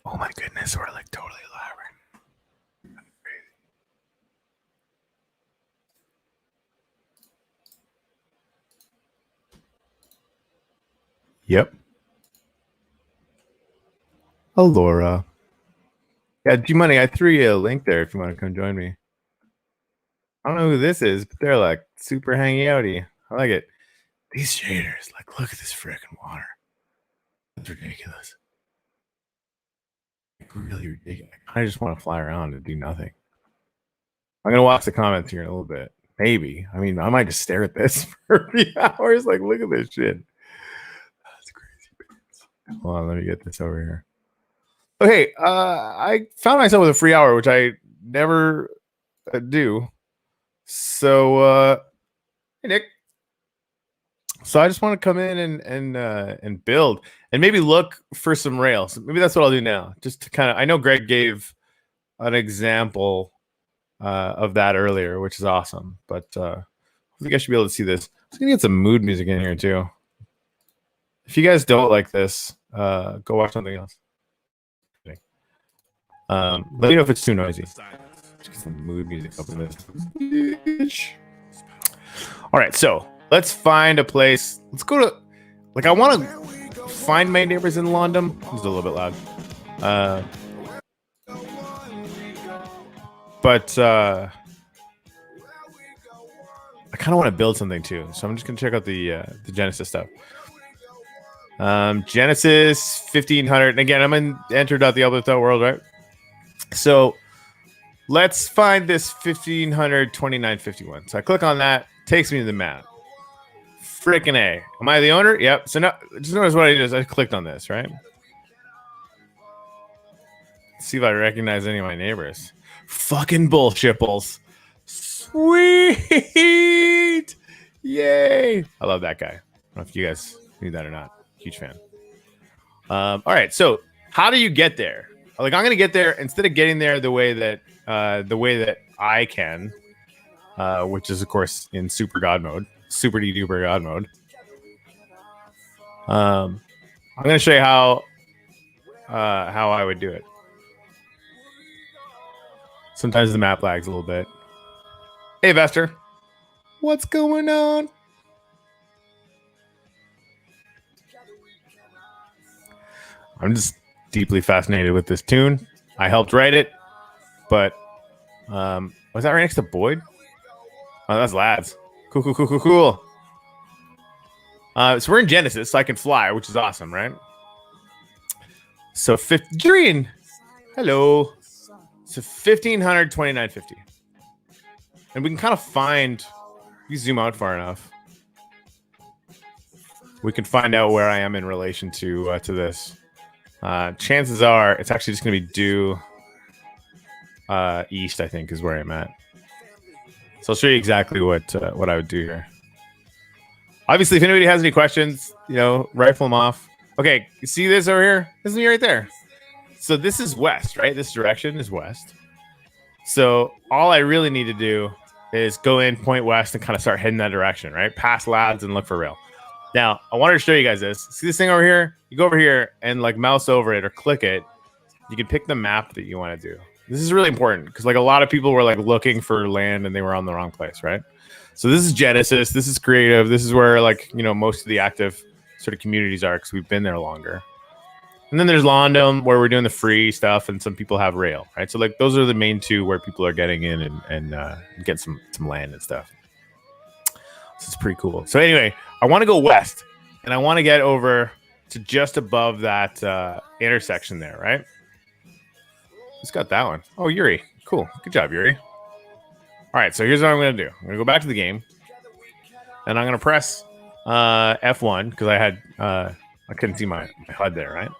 Oh my goodness, we're like totally elaborate. Yep. Laura. Yeah, G-Money, I threw you a link there if you want to come join me. I don't know who this is, but they're like super hangy outy. I like it. These shaders, like, look at this freaking water. That's ridiculous. Like, really ridiculous. I just want to fly around and do nothing. I'm gonna watch the comments here in a little bit. Maybe. I mean, I might just stare at this for a few hours. Like, look at this shit. That's crazy. Hold on, let me get this over here. Okay, I found myself with a free hour, which I never do. So, hey Nick. So I just want to come in and build and maybe look for some rails. Maybe that's what I'll do now. Just to kind of, I know Greg gave an example of that earlier, which is awesome. But I think I should be able to see this. I'm gonna get some mood music in here too. If you guys don't like this, go watch something else. Let me know if it's too noisy. Just get some mood music up in this. All right, so let's find a place. Let's go to, like, I want to find my neighbors in London. It's a little bit loud. But I kind of want to build something too. So I'm just going to check out the Genesis stuff. Genesis 1500. And again, I'm in enter.the Uplift World, right? So let's find this 1500 2951. So I click on that, takes me to the map. Freaking A. Am I the owner? Yep. So now just notice what I did is I clicked on this, right? Let's see if I recognize any of my neighbors. Fucking bullshipples. Sweet. Yay. I love that guy. I don't know if you guys knew that or not. Huge fan. All right. So how do you get there? Like, I'm gonna get there instead of getting there the way that I can, which is of course in super god mode, super duper god mode. I'm gonna show you how I would do it. Sometimes the map lags a little bit. Hey, Vester, what's going on? I'm just deeply fascinated with this tune. I helped write it, but was that right next to Boyd? Oh, that's Lads. Cool. So we're in Genesis, so I can fly, which is awesome, right? So Green, hello. So 1500 2950, and we can kind of find. If you zoom out far enough, we can find out where I am in relation to this. Chances are it's actually just going to be due east, I think, is where I'm at. So I'll show you exactly what I would do here. Obviously, if anybody has any questions, rifle them off. Okay, you see this over here? This is me right there. So this is west, right? This direction is west. So all I really need to do is go in, point west, and kind of start heading that direction, right? Past Lads and look for rail. Now, I wanted to show you guys this. See this thing over here? You go over here and like mouse over it or click it. You can pick the map that you want to do. This is really important because like a lot of people were like looking for land and they were on the wrong place, right? So this is Genesis. This is creative. This is where like, most of the active sort of communities are because we've been there longer. And then there's London where we're doing the free stuff and some people have rail, right? So like those are the main two where people are getting in and get some land and stuff. So it's pretty cool. So anyway, I want to go west and I want to get over to just above that intersection there, right? Who's got that one? Oh, Yuri. Cool. Good job, Yuri. All right, so here's what I'm going to do. I'm going to go back to the game and I'm going to press F1 because I had I couldn't see my HUD there, right?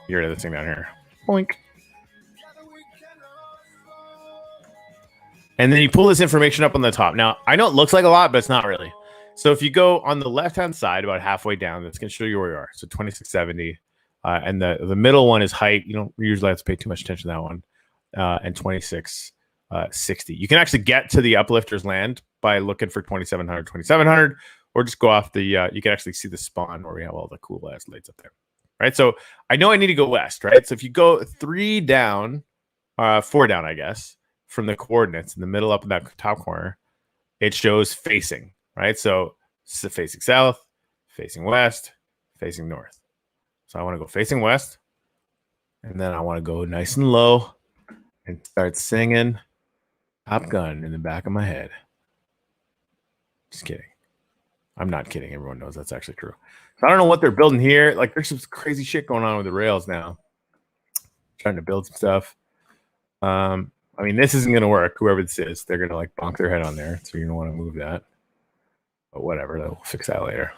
Get rid of this thing down here. Boink. And then you pull this information up on the top. Now, I know it looks like a lot, but it's not really. So if you go on the left-hand side, about halfway down, that's going to show you where you are. So 2670. And the middle one is height. You don't usually have to pay too much attention to that one. And 2660. You can actually get to the uplifters land by looking for 2700, or just go off the, you can actually see the spawn where we have all the cool ass lights up there. right? So I know I need to go west, right? So if you go 3 down, 4 down, I guess, from the coordinates in the middle up in that top corner, it shows facing, right? So facing south, facing west, facing north. So I want to go facing west, and then I want to go nice and low and start singing Top Gun in the back of my head. Just kidding. I'm not kidding. Everyone knows that's actually true. So I don't know what they're building here. Like, there's some crazy shit going on with the rails now. Trying to build some stuff. I mean, this isn't going to work. Whoever this is, they're going to like bonk their head on there. So you're going to want to move that. But whatever. We'll fix that later.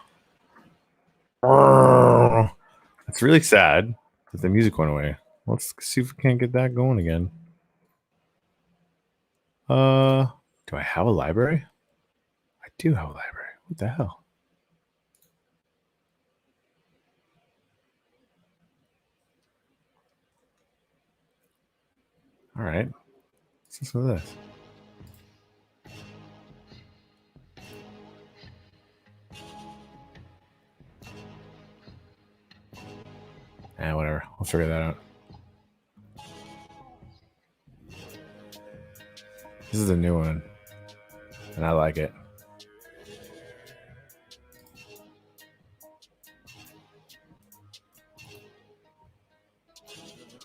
It's really sad that the music went away. Let's see if we can't get that going again. Do I have a library? I do have a library. What the hell? All right. Let's listen to this. Whatever. I'll figure that out. This is a new one, and I like it.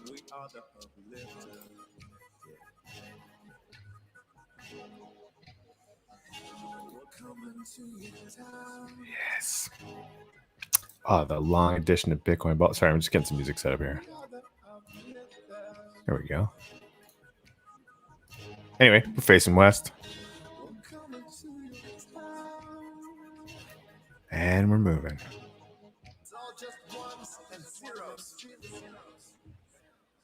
We are the uplifters. Yes. Oh, the long edition of Bitcoin Ball. Sorry, I'm just getting some music set up here. There we go. Anyway, we're facing west. And we're moving.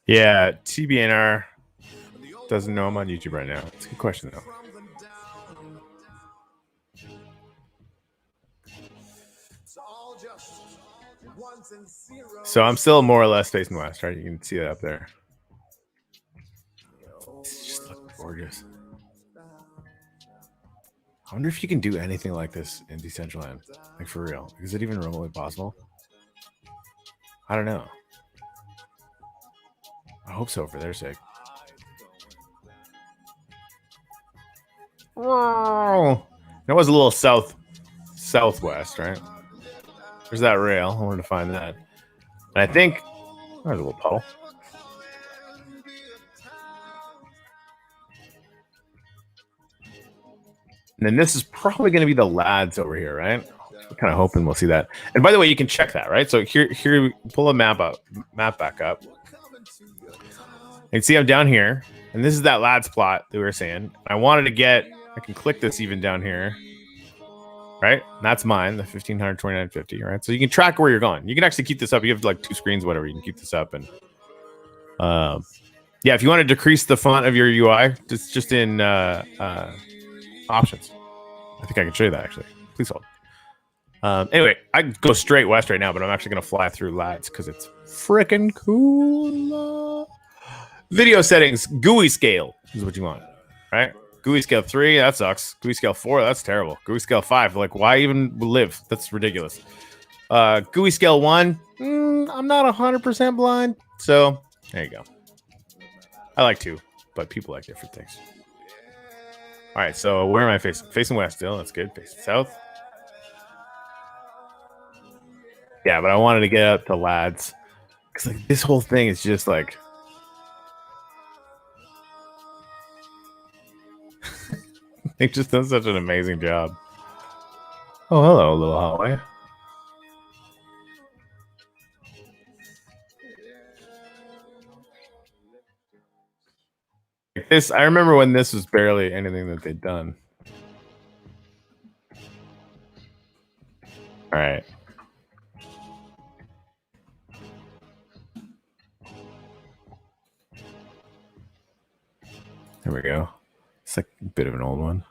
Yeah, TBNR doesn't know I'm on YouTube right now. It's a good question, though. So I'm still more or less facing west, right? You can see that up there. It's just looking gorgeous. I wonder if you can do anything like this in Decentraland. Like, for real. Is it even remotely possible? I don't know. I hope so for their sake. Oh, that was a little southwest, right? There's that rail. I wanted to find that. And I think there's a little puddle. And then this is probably going to be the lads over here, right? We're kind of hoping we'll see that. And by the way, you can check that, right? So here, pull a map back up. You can see I'm down here, and this is that lads plot that we were saying. I wanted to get, I can click this even down here, right? And that's mine, the 1529.50, right? So you can track where you're going. You can actually keep this up. You have like 2 screens, whatever. You can keep this up, and yeah, if you want to decrease the font of your UI, it's just in options. I think I can show you that actually. Please hold. Anyway, I go straight west right now, but I'm actually going to fly through lads because it's freaking cool. Video settings, GUI scale is what you want, right? GUI scale 3, that sucks. GUI scale 4, that's terrible. GUI scale 5, like, why even live? That's ridiculous. GUI scale 1, I'm not 100% blind, so there you go. I like 2, but people like different things. All right, so where am I facing? Facing west still. That's good. Facing south. Yeah, but I wanted to get up to lads because like this whole thing is just like they've just done such an amazing job. Oh, hello, little hallway. This I remember when this was barely anything that they'd done. All right. There we go. It's like a bit of an old one.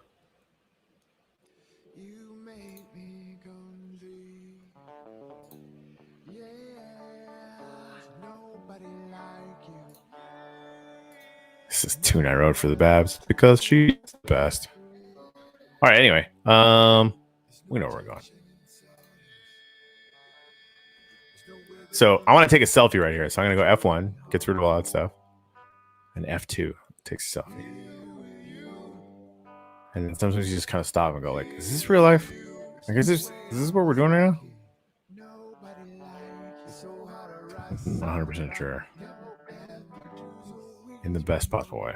This is tune I wrote for the Babs because she's the best. All right, anyway. We know where we're going. So I want to take a selfie right here. So I'm going to go F1, gets rid of all that stuff. And F2 takes a selfie. And then sometimes you just kind of stop and go like, is this real life? Like, is this what we're doing right now? I'm 100% sure. In the best possible way.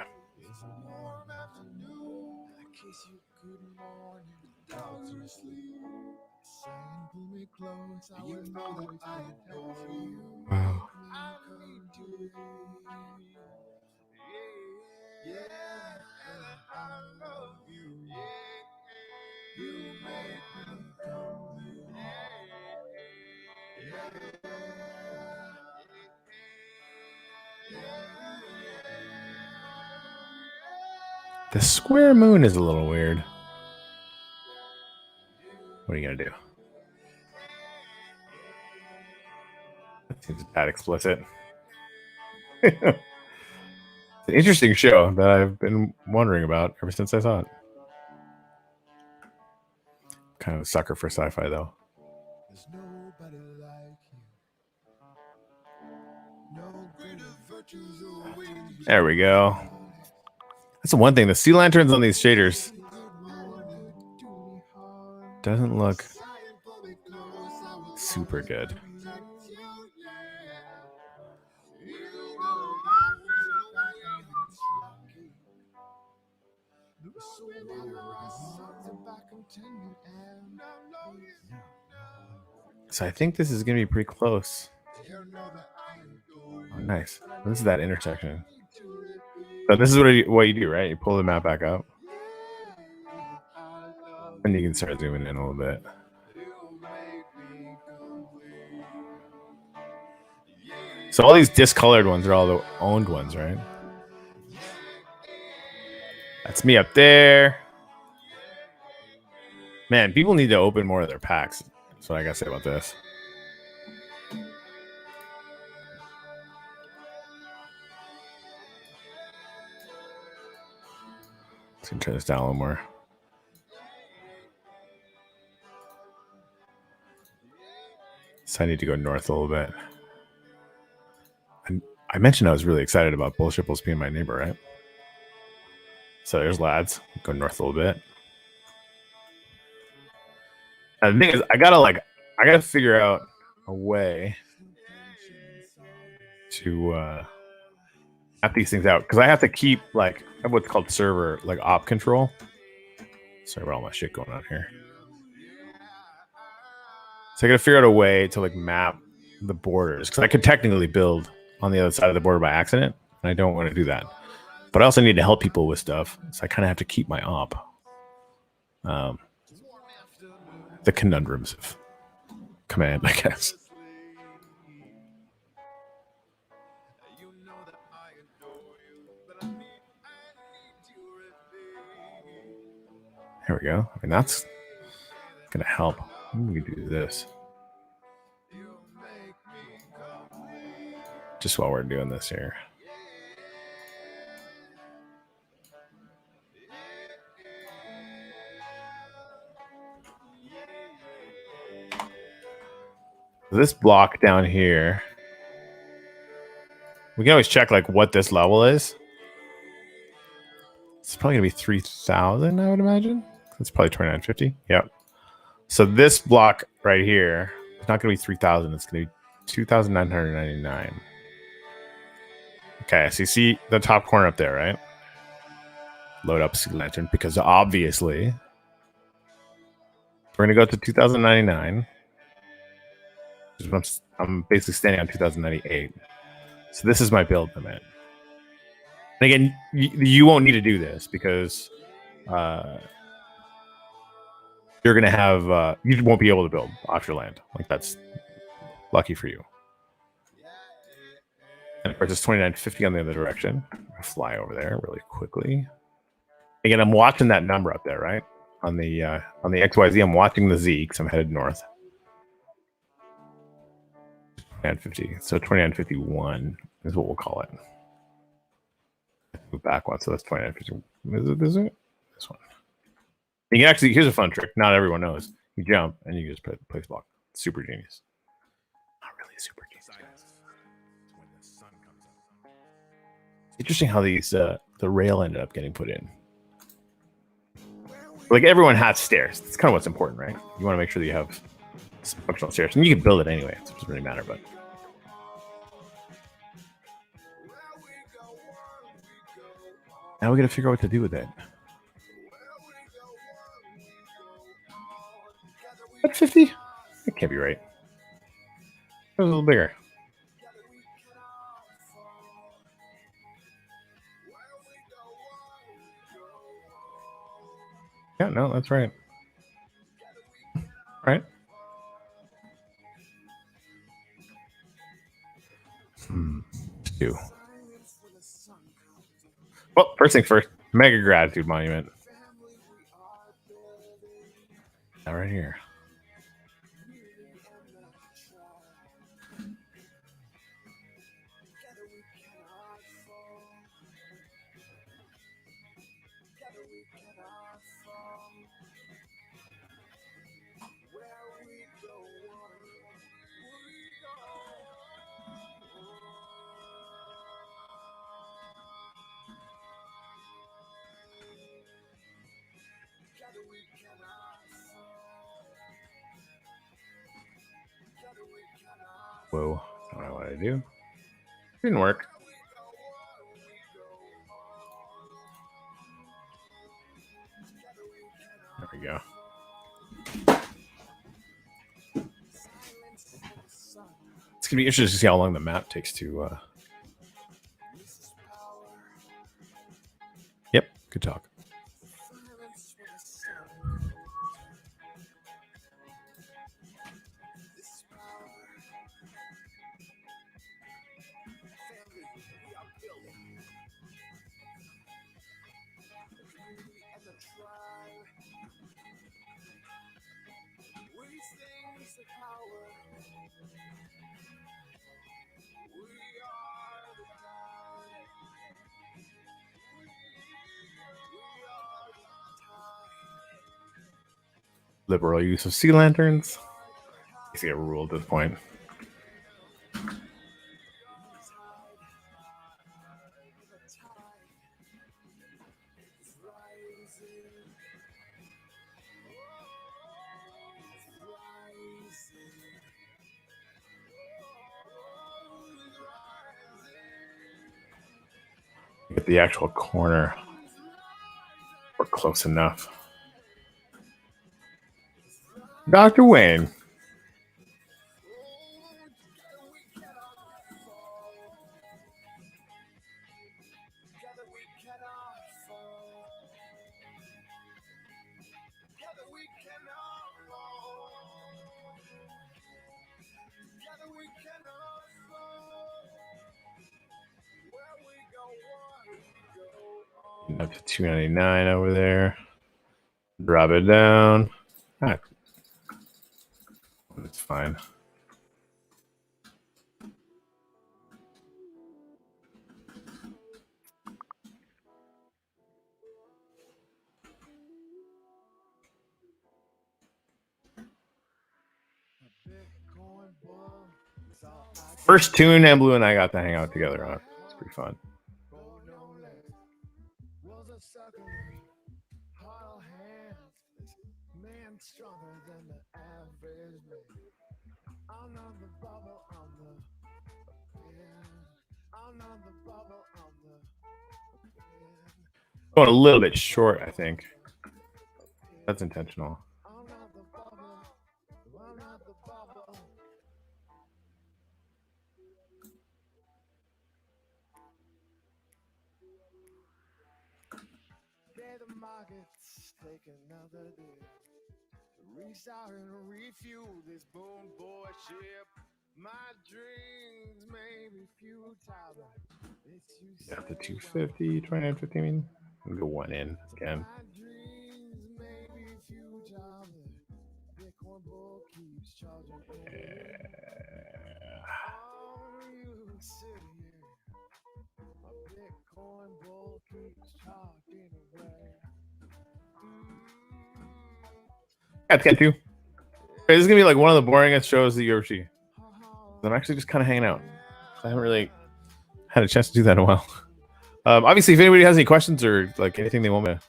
Wow. The square moon is a little weird. What are you gonna do? That seems that explicit. It's an interesting show that I've been wondering about ever since I saw it. Kind of a sucker for sci-fi though. There we go. That's the one thing. The sea lanterns on these shaders doesn't look super good. So I think this is going to be pretty close. Oh, nice. This is that intersection. So this is what you do, right? You pull the map back up. And you can start zooming in a little bit. So all these discolored ones are all the owned ones, right? That's me up there. Man, people need to open more of their packs. That's what I gotta say about this. Let's turn this down a little more. So I need to go north a little bit. I mentioned I was really excited about Bullshipples being my neighbor, right? So there's lads. Go north a little bit. And the thing is, I gotta figure out a way to map these things out because I have to keep I have what's called server op control. Sorry about all my shit going on here. So I gotta figure out a way to map the borders because I could technically build on the other side of the border by accident, and I don't want to do that. But I also need to help people with stuff, so I kind of have to keep my op. The conundrums of command, I guess. There we go. I mean, that's gonna help. We do this just while we're doing this here. This block down here, we can always check what this level is. It's probably gonna be 3,000, I would imagine. It's probably 2,950. Yep. So this block right here, it's not gonna be 3,000. It's gonna be 2,999. Okay, so you see the top corner up there, right? Load up Sea Lantern because obviously we're gonna go to 2,099. I'm basically standing on 2,098. So this is my build limit. And again, you won't need to do this because you're gonna have you won't be able to build off your land. That's lucky for you. And of course, it's 2,950 on the other direction. I'm gonna fly over there really quickly. Again, I'm watching that number up there, right? On the XYZ, I'm watching the Z because I'm headed north. 2,950. So 2,951 is what we'll call it. Move back one, so that's 2,950. Is it? This one. You can actually, here's a fun trick. Not everyone knows. You jump and you just put place block. Super genius. Not really super games. Interesting how these the rail ended up getting put in. Like everyone has stairs. That's kind of what's important, right? You want to make sure that you have functional stairs, and you can build it anyway. So it doesn't really matter. But now we got to figure out what to do with it. At 50? That can't be right. It was a little bigger. Yeah, no, that's right. Right. Two. Well, first thing first, mega gratitude monument. Now right here. Whoa, I don't know what I do. Didn't work. There we go. It's gonna be interesting to see how long the map takes to. Yep, good talk. Liberal use of sea lanterns. I see a rule at this point. Get the actual corner. We're close enough. Dr. Wayne. Up to 299 over there. Drop it down. Ah, that's fine. First tune and Blue and I got to hang out together on. It's pretty fun. Going a little bit short, I think. That's intentional. Restart and refuel this boom boy ship. My dreams may be futile. Got the 250, 2950, I mean. I'll go one in again. That's got two. This is gonna be like one of the boringest shows that you ever see. I'm actually just kind of hanging out. I haven't really had a chance to do that in a while. Obviously, if anybody has any questions or like anything they want me to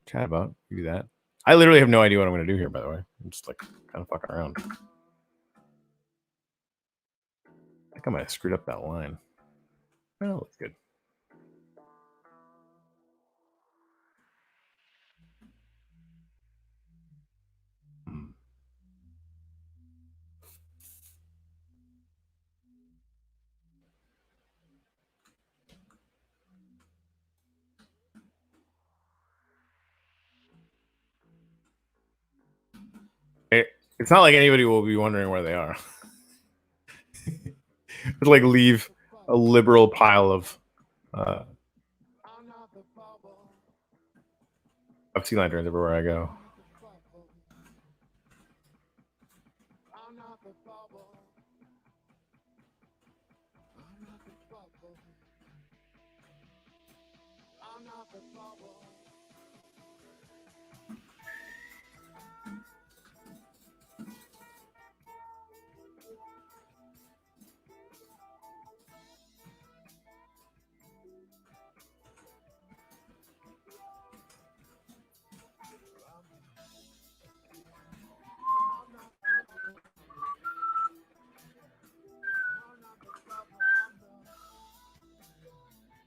chat about, we do that. I literally have no idea what I'm going to do here, by the way. I'm just like kind of fucking around. I think I might have screwed up that line. Oh, that's good. It's not like anybody will be wondering where they are. It's like leave a liberal pile of sea lanterns everywhere I go.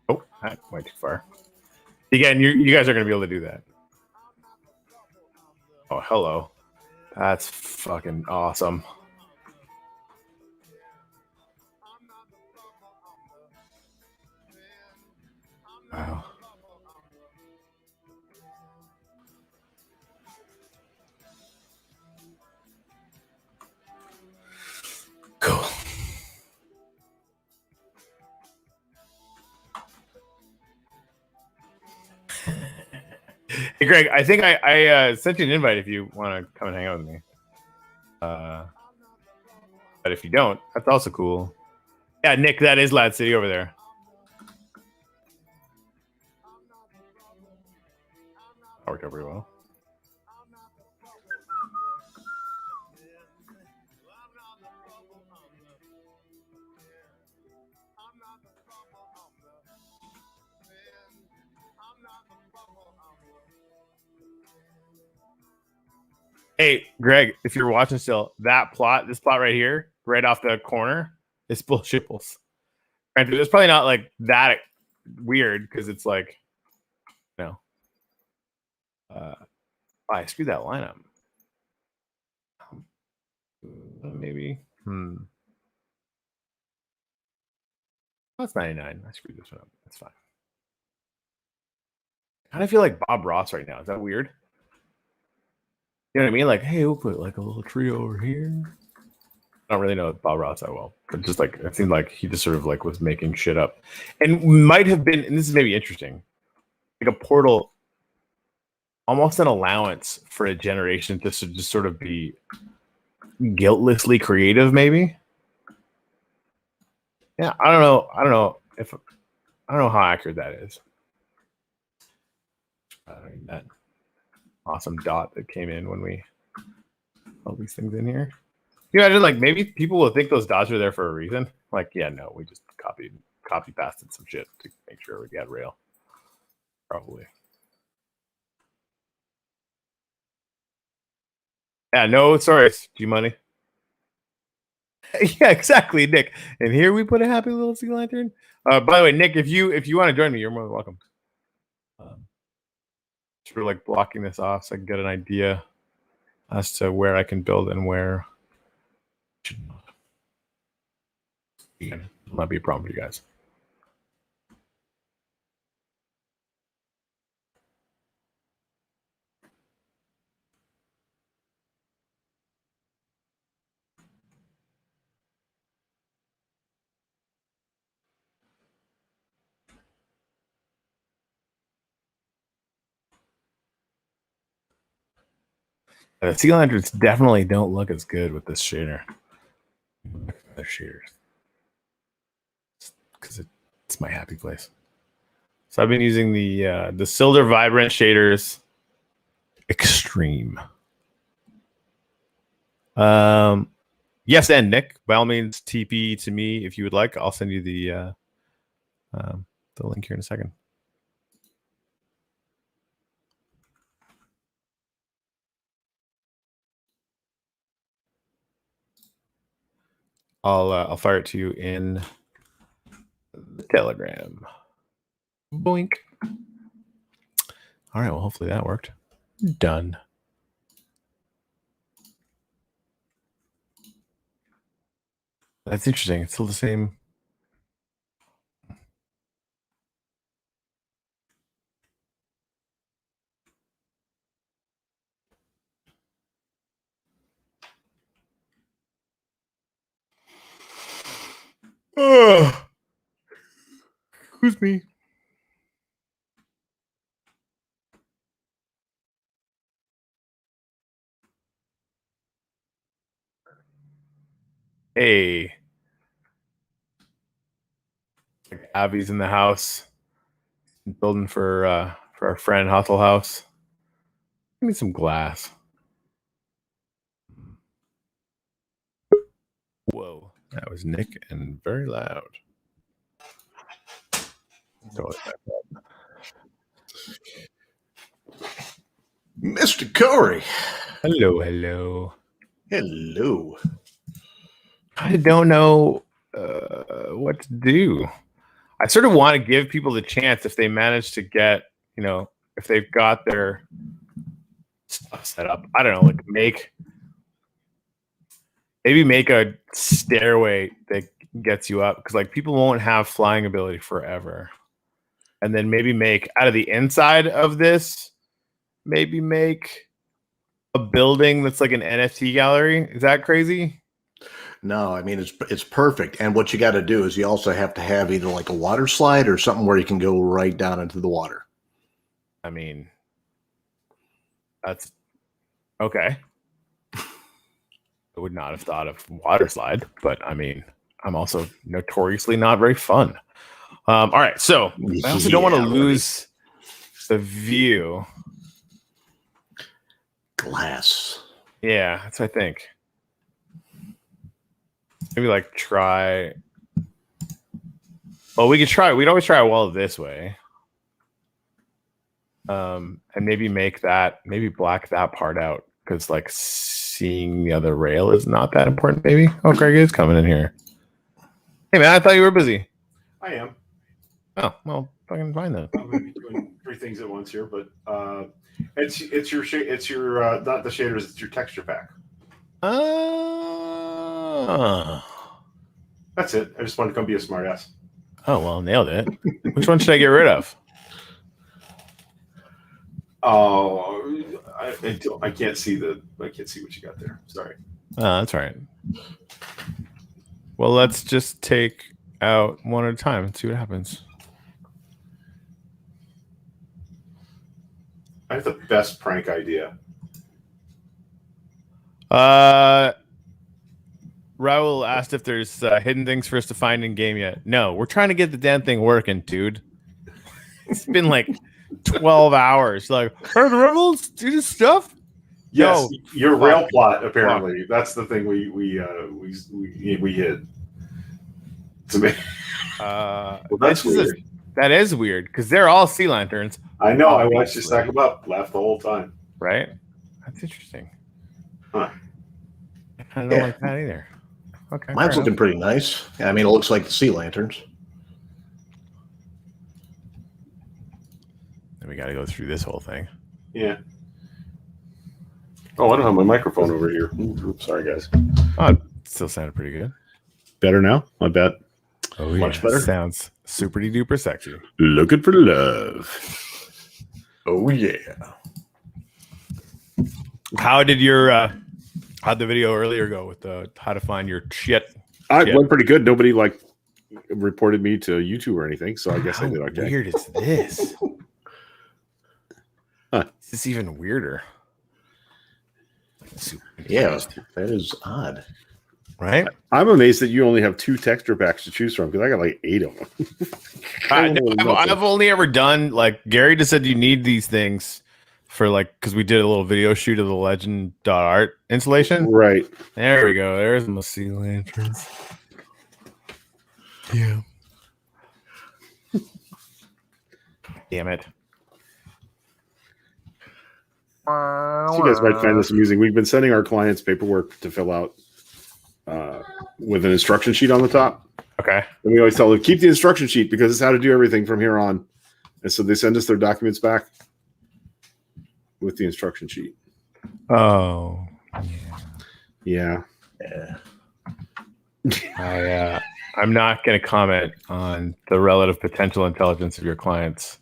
Oh, that went too far. Again, you guys are going to be able to do that. Oh, hello. That's fucking awesome. Wow. Cool. Hey, Greg, I think I sent you an invite if you want to come and hang out with me. But if you don't, that's also cool. Yeah, Nick, that is Lad City over there. That worked out pretty well. Hey, Greg, if you're watching still, this plot right here, right off the corner, is bullshit. Granted, it's probably not like that weird because it's like, no. I screwed that line up. Maybe. That's 99. I screwed this one up. That's fine. I kind of feel like Bob Ross right now. Is that weird? You know what I mean? Like, hey, we'll put like a little trio over here. I don't really know Bob Ross that well, but just like it seemed like he just sort of like was making shit up, and might have been. And this is maybe interesting, like a portal, almost an allowance for a generation to just sort of be guiltlessly creative, maybe. Yeah, I don't know. I don't know how accurate that is. That awesome dot that came in when we all these things in here. You know, I just like maybe people will think those dots are there for a reason. Like, yeah, no, we just copy pasted some shit to make sure we got rail. Probably. Yeah, no, sorry, G Money. Yeah, exactly, Nick. And here we put a happy little sea lantern. By the way, Nick, if you want to join me, you're more than welcome. Sort of like blocking this off so I can get an idea as to where I can build and where it will not be a problem for you guys. The sea lanterns definitely don't look as good with this shader. The shaders, because it's my happy place. So I've been using the Silver Vibrant shaders Extreme. Yes, and Nick, by all means, TP to me if you would like. I'll send you the link here in a second. I'll fire it to you in the Telegram. Boink. All right. Well, hopefully that worked. Done. That's interesting. It's still the same. Oh, excuse me. Hey, Abby's in the house, building for our friend Hustle House. Give me some glass. Whoa, that was Nick and very loud. Mr. Corey. Hello, hello. Hello. I don't know what to do. I sort of want to give people the chance if they manage to get, if they've got their stuff set up. I don't know, like maybe make a stairway that gets you up, because like people won't have flying ability forever. And then maybe make out of the inside of this, maybe make a building that's like an NFT gallery. Is that crazy? No, I mean, it's perfect. And what you got to do is you also have to have either like a water slide or something where you can go right down into the water. I mean, that's okay. I would not have thought of water slide, but I mean, I'm also notoriously not very fun. All right, so I also don't want to lose the view. Glass. Yeah, that's what I think. Maybe like try. Well, we could try. We'd always try a wall this way. And maybe make that, maybe black that part out, because like seeing the other rail is not that important. Maybe. Oh, Greg is coming in here. Hey man, I thought you were busy. I am. Oh, well, fucking fine then. I'm going to be doing 3 things at once here, but it's your not the shaders, it's your texture pack. That's it. I just wanted to come be a smartass. Oh well, nailed it. Which one should I get rid of? Oh, I can't see what you got there. Sorry. That's right. Well, let's just take out one at a time and see what happens. I have the best prank idea. Raul asked if there's hidden things for us to find in game yet. No, we're trying to get the damn thing working, dude. It's been like 12 hours. Like, are the rebels do this stuff? Yes, No, your rail plot. Apparently, that's the thing we hid. To me, well, that's weird. That is weird, because they're all sea lanterns. I know. I watched you stack them up. Laughed the whole time. Right? That's interesting. Huh. I don't like that either. Okay. Mine's looking pretty nice. I mean, it looks like the sea lanterns. Then we got to go through this whole thing. Yeah. Oh, I don't have my microphone over here. Oops, sorry, guys. Oh, it still sounded pretty good. Better now? I bet. Oh, yeah. Much better. Sounds super duper sexy. Looking for love. Oh, yeah. How did how'd the video earlier go with the how to find your shit? I went pretty good. Nobody reported me to YouTube or anything, so I guess I did okay. How weird is this? Huh. This is even weirder. Yeah, that is odd. Right? I'm amazed that you only have 2 texture packs to choose from, because I got like 8 of them. I've only ever done, like Gary just said, you need these things for like because we did a little video shoot of the legend.art installation. Right. There we go. There's my sea lanterns. Yeah. Damn it. So you guys might find this amusing. We've been sending our clients paperwork to fill out with an instruction sheet on the top. Okay. And we always tell them, keep the instruction sheet because it's how to do everything from here on. And so they send us their documents back with the instruction sheet. Oh. Yeah. I'm not going to comment on the relative potential intelligence of your clients.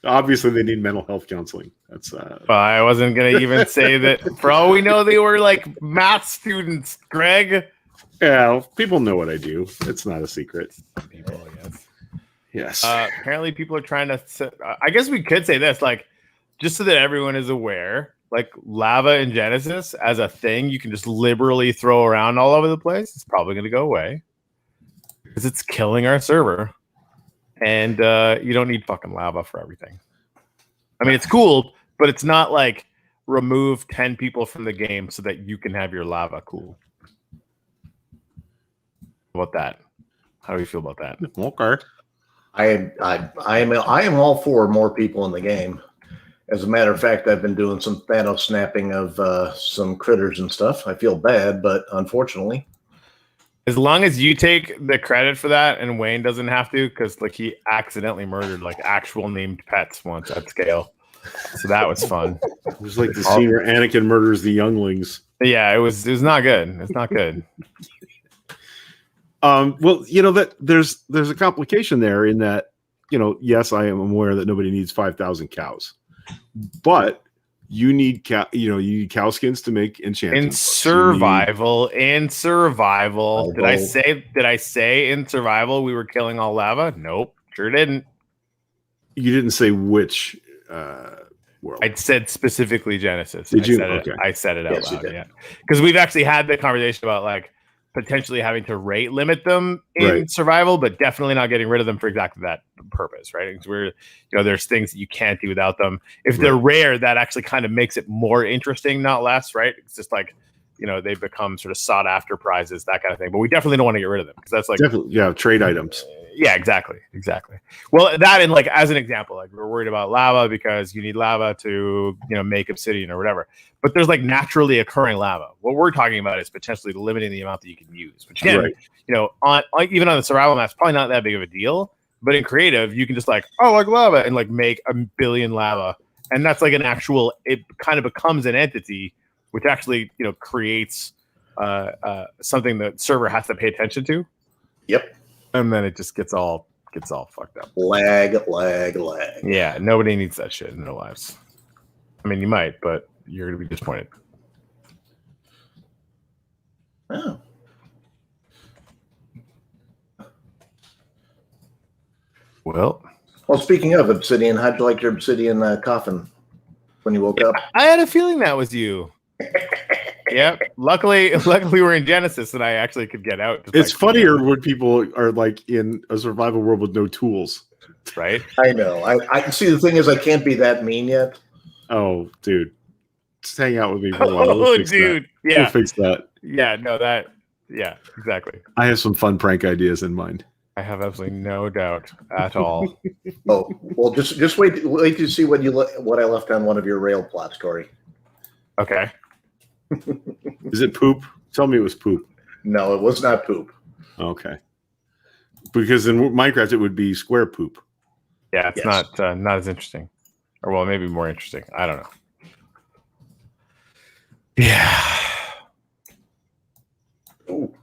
Obviously, they need mental health counseling. That's. I wasn't going to even say that. For all we know, they were like math students, Greg. Yeah, people know what I do. It's not a secret. People, yes. Yes. Apparently, people are trying to. I guess we could say this, like, just so that everyone is aware, like lava in Genesis as a thing, you can just liberally throw around all over the place. It's probably going to go away because it's killing our server, and you don't need fucking lava for everything. I mean, it's cool, but it's not like remove 10 people from the game so that you can have your lava. Cool. How about that? How do you feel about that? Okay. I am all for more people in the game. As a matter of fact, I've been doing some Thanos snapping of some critters and stuff. I feel bad, but unfortunately, as long as you take the credit for that and Wayne doesn't have to, because like he accidentally murdered like actual named pets once at scale, so that was fun. It was like the scene where Anakin murders the younglings. Yeah, it was not good. It's not good. Well, you know that there's a complication there in that, you know, yes, I am aware that nobody needs 5,000 cows, but you need you need cow skins to make enchanting. In survival. Did I say in survival we were killing all lava? Nope, sure didn't. You didn't say which world. I said specifically Genesis. Did you? I said it out Yes, loud. Yeah, because we've actually had the conversation about like potentially having to rate limit them in survival, but definitely not getting rid of them for exactly that purpose, right? Because we're, you know, there's things that you can't do without them. If they're rare, that actually kind of makes it more interesting, not less, right? It's just like, you know, they've become sort of sought after prizes, that kind of thing. But we definitely don't want to get rid of them because that's like trade items. Yeah, exactly. Well, that and like as an example, like we're worried about lava because you need lava to, you know, make obsidian or whatever. But there's like naturally occurring lava. What we're talking about is potentially limiting the amount that you can use. Which again, you know, on even on the survival map, it's probably not that big of a deal. But in creative, you can just like, oh, like lava, and like make 1 billion lava, and that's like an actual. It kind of becomes an entity, which actually, you know, creates something that server has to pay attention to. Yep. And then it just gets all fucked up. Lag. Yeah, nobody needs that shit in their lives. I mean, you might, but you're gonna be disappointed. Oh. Well, Speaking of obsidian, how'd you like your obsidian coffin when you woke up? I had a feeling that was you. Yeah. Luckily we're in Genesis and I actually could get out. It's like, funnier when people are like in a survival world with no tools. Right? I know. I see. The thing is, I can't be that mean yet. Oh, dude. Just hang out with me for a while. Oh, dude. That. Yeah. We'll fix that. Yeah, no, yeah, exactly. I have some fun prank ideas in mind. I have absolutely no doubt at all. Oh, well, just wait to see what I left on one of your rail plots, Corey. Okay. Is it poop? Tell me it was poop. No, it was not poop. Okay. Because in Minecraft it would be square poop. Yeah, it's not as interesting. Or well, maybe more interesting. I don't know. Yeah. Ooh.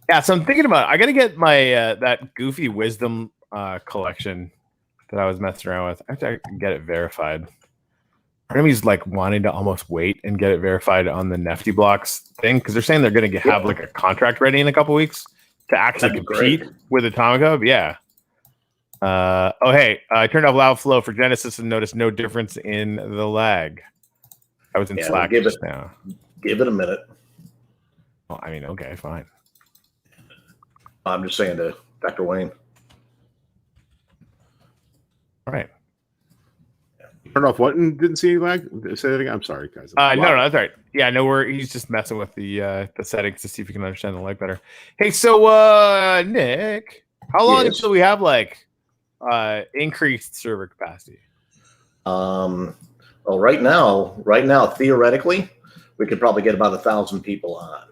Yeah, so I'm thinking about I gotta get my that goofy wisdom collection that I was messing around with. I have to get it verified. Part of me is like wanting to almost wait and get it verified on the Nifty Blocks thing because they're saying they're going to have like a contract ready in a couple weeks to actually compete with Atomic Hub. Yeah. Hey, I turned off lava flow for Genesis and noticed no difference in the lag. I was in Slack just now. Give it a minute. Well, I mean, okay, fine. I'm just saying to Dr. Wayne. All right. Turned off what and didn't see any lag? Say that again. I'm sorry, guys. No, that's all right. Yeah, no, he's just messing with the settings to see if we can understand the lag better. Hey, so Nick, how long until we have like increased server capacity? Well, right now, theoretically, we could probably get about 1,000 people on.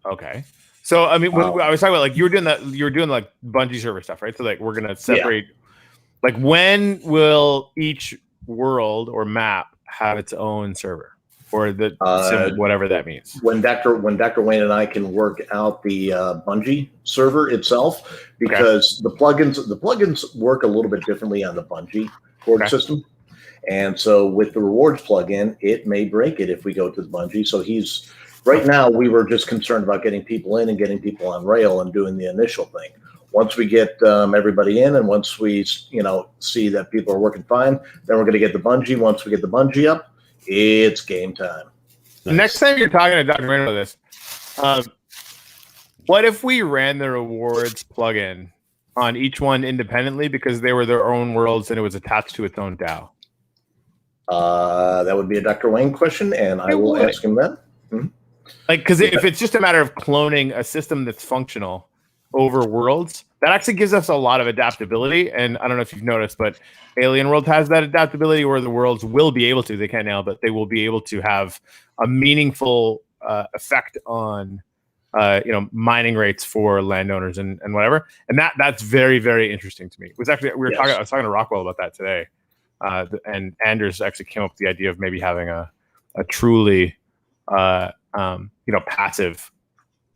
Okay. So I mean, I was talking about like you were doing like Bungie server stuff, right? So like we're gonna separate. Yeah. Like when will each world or map have its own server, or the whatever that means? When Dr. Wayne and I can work out the Bungie server itself, because the plugins work a little bit differently on the Bungie board system, and so with the rewards plugin, it may break it if we go to the Bungie. So right now we were just concerned about getting people in and getting people on rail and doing the initial thing. Once we get everybody in, and once we see that people are working fine, then we're going to get the Bungie. Once we get the Bungie up, it's game time. Nice. Next time you're talking to Dr. Randall about this, what if we ran the rewards plugin on each one independently because they were their own worlds and it was attached to its own DAO? That would be a Dr. Wayne question, and I will ask him that. Mm-hmm. Like, because if it's just a matter of cloning a system that's functional over worlds, that actually gives us a lot of adaptability. And I don't know if you've noticed, but Alien World has that adaptability where the worlds will be able to, they can't now, but they will be able to have a meaningful effect on mining rates for landowners and whatever. And that's very, very interesting to me. It was actually, I was talking to Rockwell about that today. And Anders actually came up with the idea of maybe having a truly passive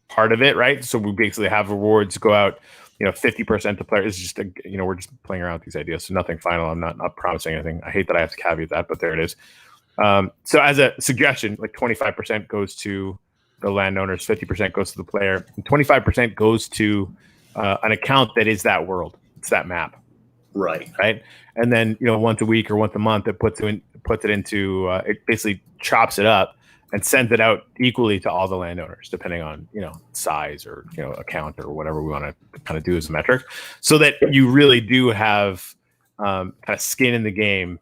part of it, right? So we basically have rewards go out, 50% to players. It's just we're just playing around with these ideas, so nothing final. I'm not promising anything. I hate that I have to caveat that, but there it is. So as a suggestion, like 25% goes to the landowners, 50% goes to the player, and 25% goes to an account that is that world. It's that map, right? And then once a week or once a month, it puts it into it basically chops it up and sends it out equally to all the landowners, depending on size or account or whatever we want to kind of do as a metric, so that you really do have kind of skin in the game,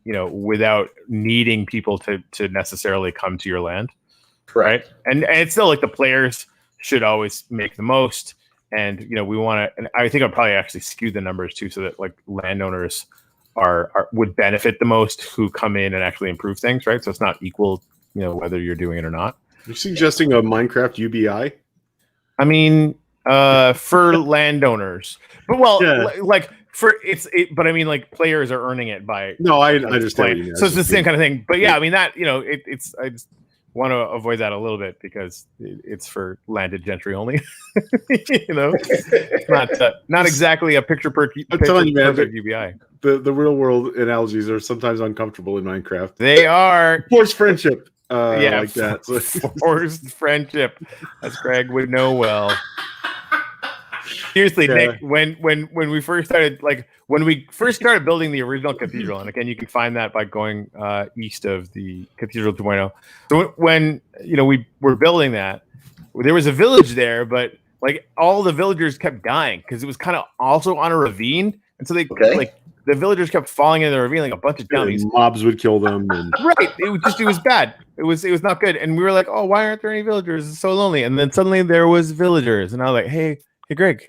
without needing people to necessarily come to your land, right? And it's still like the players should always make the most, and we want to. And I think I'll probably actually skew the numbers too, so that like landowners would benefit the most who come in and actually improve things, right? So it's not equal. Whether you're doing it or not. You're suggesting a Minecraft UBI? I mean, for landowners, but but I mean, like players are earning it by. No, I understand. So it's the same kind of thing. But yeah, I mean I just want to avoid that a little bit because it's for landed gentry only. Not exactly a picture perfect UBI. The real world analogies are sometimes uncomfortable in Minecraft. They are forced friendship. Like that. Forced friendship, as Craig would know well. Seriously, Nick, when we first started, building the original cathedral, and again, you can find that by going east of the Cathedral 2.0. So when we were building that, there was a village there, but like all the villagers kept dying because it was kind of also on a ravine, and so the villagers kept falling into the ravine like a bunch of dummies. Mobs would kill them. And... Right. It was bad. It was not good. And we were like, oh, why aren't there any villagers? It's so lonely. And then suddenly there was villagers. And I was like, hey, Greg,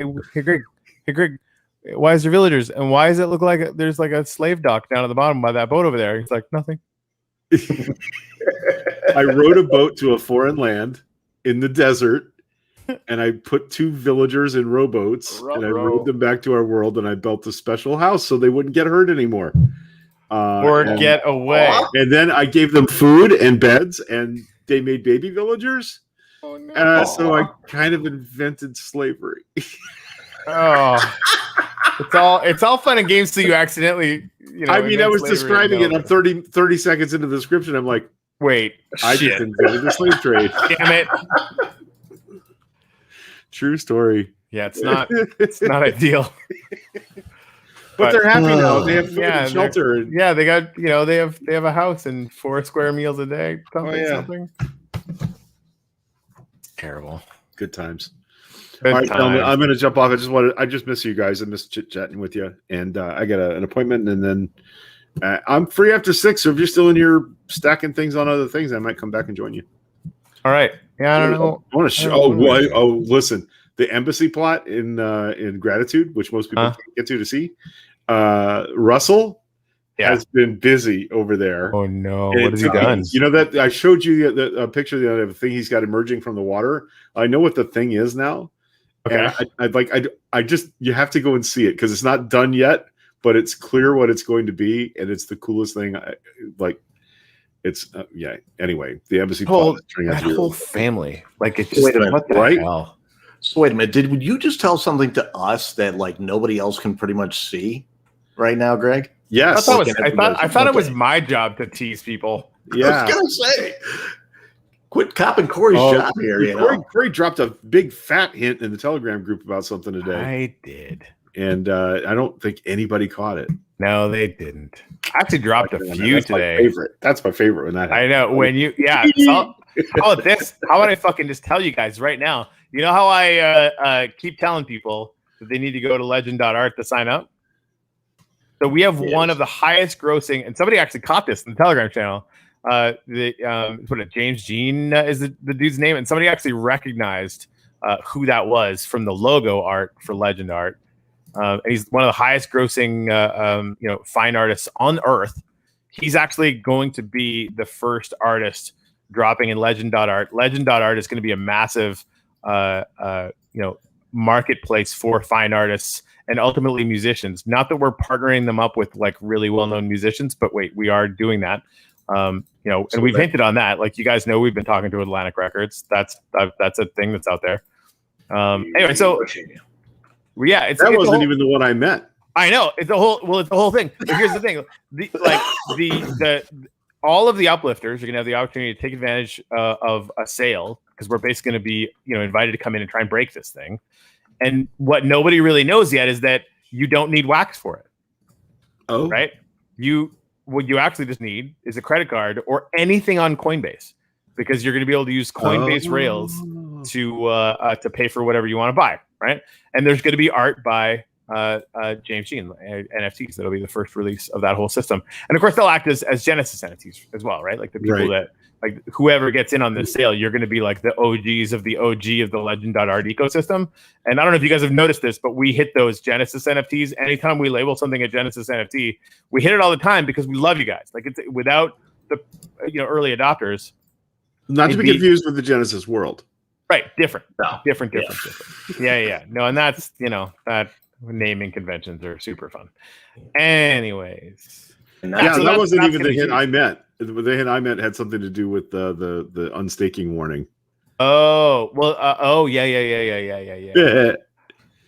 why is there villagers? And why does it look like there's like a slave dock down at the bottom by that boat over there? He's like, nothing. I rowed a boat to a foreign land in the desert. And I put 2 villagers in rowboats, and I rowed them back to our world, and I built a special house so they wouldn't get hurt anymore. Get away. And then I gave them food and beds, and they made baby villagers. Oh, no. So I kind of invented slavery. It's all fun and games till you accidentally, I mean, I was describing it. I'm 30 seconds into the description. I'm like, wait, I just invented the slave trade. Damn it. True story. Yeah, it's not ideal. But they're happy now. They have food and shelter. Yeah, they got they have a house and 4 square meals a day. Something. Terrible. Good times. All right, I'm going to jump off. I just miss you guys. I miss chit chatting with you, and I got an appointment, and then I'm free after 6, so if you're still in here stacking things on other things, I might come back and join you. All right. Yeah, I don't know. I want to show. Listen, the embassy plot in Gratitude, which most people can't get to see. Russell has been busy over there. Oh no! What has he done? You know that I showed you a picture of the thing he's got emerging from the water. I know what the thing is now. Okay. And I just you have to go and see it because it's not done yet, but it's clear what it's going to be, and it's the coolest thing. It's Anyway, the embassy plot that whole family, like it's just wait a minute, what the hell? So wait a minute, did you just tell something to us that like nobody else can pretty much see right now, Greg? Yes, I thought it was my job to tease people. Yeah, I was gonna say, quit copping Corey's job here. Corey dropped a big fat hint in the Telegram group about something today. I did, and I don't think anybody caught it. No, they didn't. I actually dropped a few today. That's my favorite when that happens. I know when you So how about this? How about I fucking just tell you guys right now? You know how I keep telling people that they need to go to legend.art to sign up? So we have one of the highest grossing, and somebody actually caught this in the Telegram channel. James Jean is the dude's name, and somebody actually recognized who that was from the logo art for Legend Art. And he's one of the highest grossing fine artists on earth. He's actually going to be the first artist dropping in Legend.art. Legend.art is going to be a massive marketplace for fine artists and ultimately musicians. Not that we're partnering them up with like really well-known musicians, but wait, we are doing that. And we've hinted on that. Like you guys know, we've been talking to Atlantic Records. That's a thing that's out there. Anyway, so that wasn't even the one I meant. I know it's the whole thing. But here's the thing: all of the uplifters are going to have the opportunity to take advantage of a sale because we're basically going to be invited to come in and try and break this thing. And what nobody really knows yet is that you don't need wax for it. Oh, right? What you actually just need is a credit card or anything on Coinbase because you're going to be able to use Coinbase rails to pay for whatever you want to buy, right? And there's going to be art by James Jean, NFTs. That'll be the first release of that whole system. And of course, they'll act as Genesis NFTs as well, right? Like the people that, like whoever gets in on this sale, you're going to be like the OGs of the OG of the Legend.art ecosystem. And I don't know if you guys have noticed this, but we hit those Genesis NFTs. Anytime we label something a Genesis NFT, we hit it all the time because we love you guys. Like it's without the early adopters. Not to be confused with the Genesis world. Right. Different. Yeah. No, and that's, that naming conventions are super fun. Anyways. That wasn't even the hint I meant. The hint I meant had something to do with the unstaking warning. Oh, well, yeah.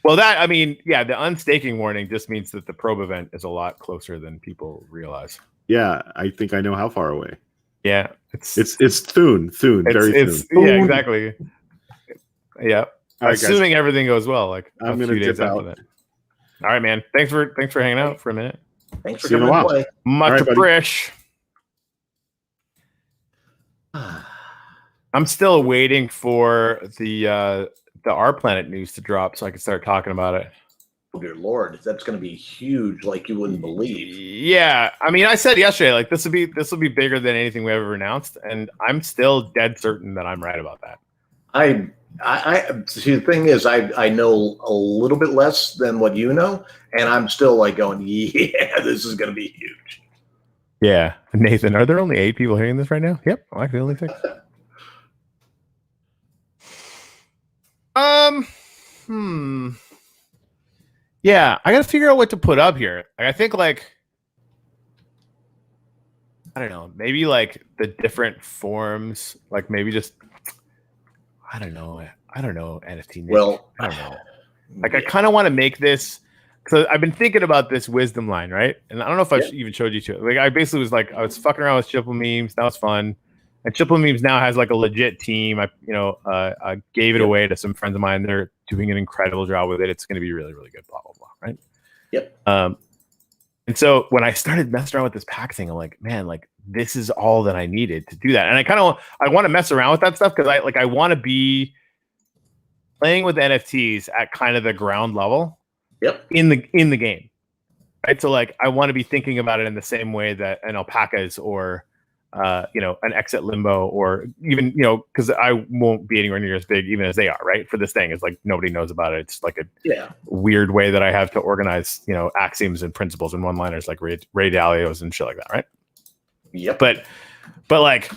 Well, the unstaking warning just means that the probe event is a lot closer than people realize. Yeah, I think I know how far away. Yeah, it's Thune, very Thune. Yeah, exactly. Yeah, assuming everything goes well. Like I'm going to dip out. That. All right, man. Thanks for hanging out for a minute. Thanks for coming to play. Much appreciated. I'm still waiting for the Our Planet news to drop so I can start talking about it. Oh, dear Lord, that's going to be huge, like you wouldn't believe. Yeah, I mean, I said yesterday, like this will be bigger than anything we ever announced, and I'm still dead certain that I'm right about that. I see. The thing is, I know a little bit less than what you know, and I'm still like going, yeah, this is going to be huge. Yeah, Nathan, are there only 8 people hearing this right now? Yep, actually only 6. Yeah, I gotta figure out what to put up here. I think I don't know, maybe like the different forms, like maybe just I don't know NFT. Well, I don't know. Like I kind of want to make this because I've been thinking about this wisdom line, right? And I don't know if I even showed you to it. Like I basically was like I was fucking around with Chipple Memes. That was fun. And Chipple Memes now has like a legit team. I gave it away to some friends of mine. They're doing an incredible job with it. It's going to be really, really good. Blah blah blah. Right. Yep. And so when I started messing around with this pack thing, I'm like, man, like this is all that I needed to do that. And I want to mess around with that stuff because I want to be playing with NFTs at kind of the ground level. Yep. In the game. right? So like I want to be thinking about it in the same way that an alpaca is, or an exit limbo, or even, because I won't be anywhere near as big even as they are, right? For this thing, it's like nobody knows about it. It's like a weird way that I have to organize, axioms and principles and one-liners like Ray Dalio's and shit like that, right? Yep. But like,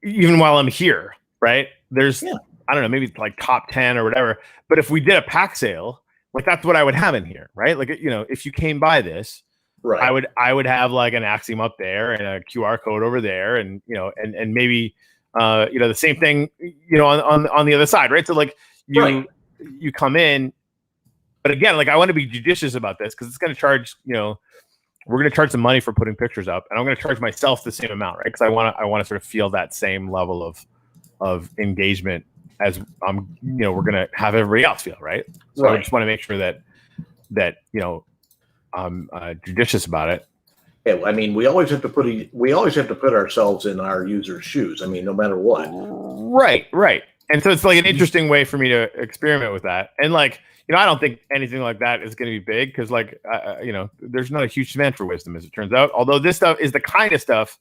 even while I'm here, right? There's I don't know, maybe like top 10 or whatever. But if we did a pack sale, like that's what I would have in here, right? Like, if you came by this, right, I would have like an axiom up there and a QR code over there, and and maybe the same thing on the other side, right? So like you come in, but again, like I want to be judicious about this because it's going to charge, we're going to charge some money for putting pictures up, and I'm going to charge myself the same amount, right? Because I want to sort of feel that same level of engagement as we're going to have everybody else feel, right? So I just want to make sure that I'm judicious about it. Yeah, I mean, we always have to put ourselves in our users' shoes. I mean, no matter what. Right. And so it's like an interesting way for me to experiment with that. And like, I don't think anything like that is going to be big because like, there's not a huge demand for wisdom, as it turns out. Although this stuff is the kind of stuff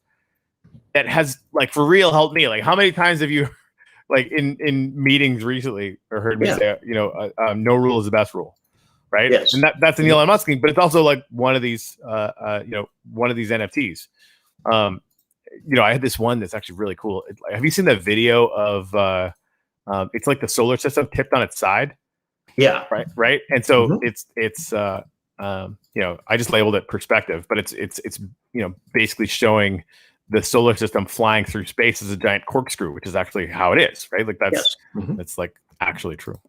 that has like for real helped me. Like, how many times have you like in meetings recently or heard me say, no rule is the best rule? Right. Yes. And that's an Elon Musk thing, but it's also like one of these NFTs. I had this one that's actually really cool. Have you seen that video of it's like the solar system tipped on its side? Yeah. Right. And so it's I just labeled it perspective, but it's basically showing the solar system flying through space as a giant corkscrew, which is actually how it is, right? Like that's like actually true.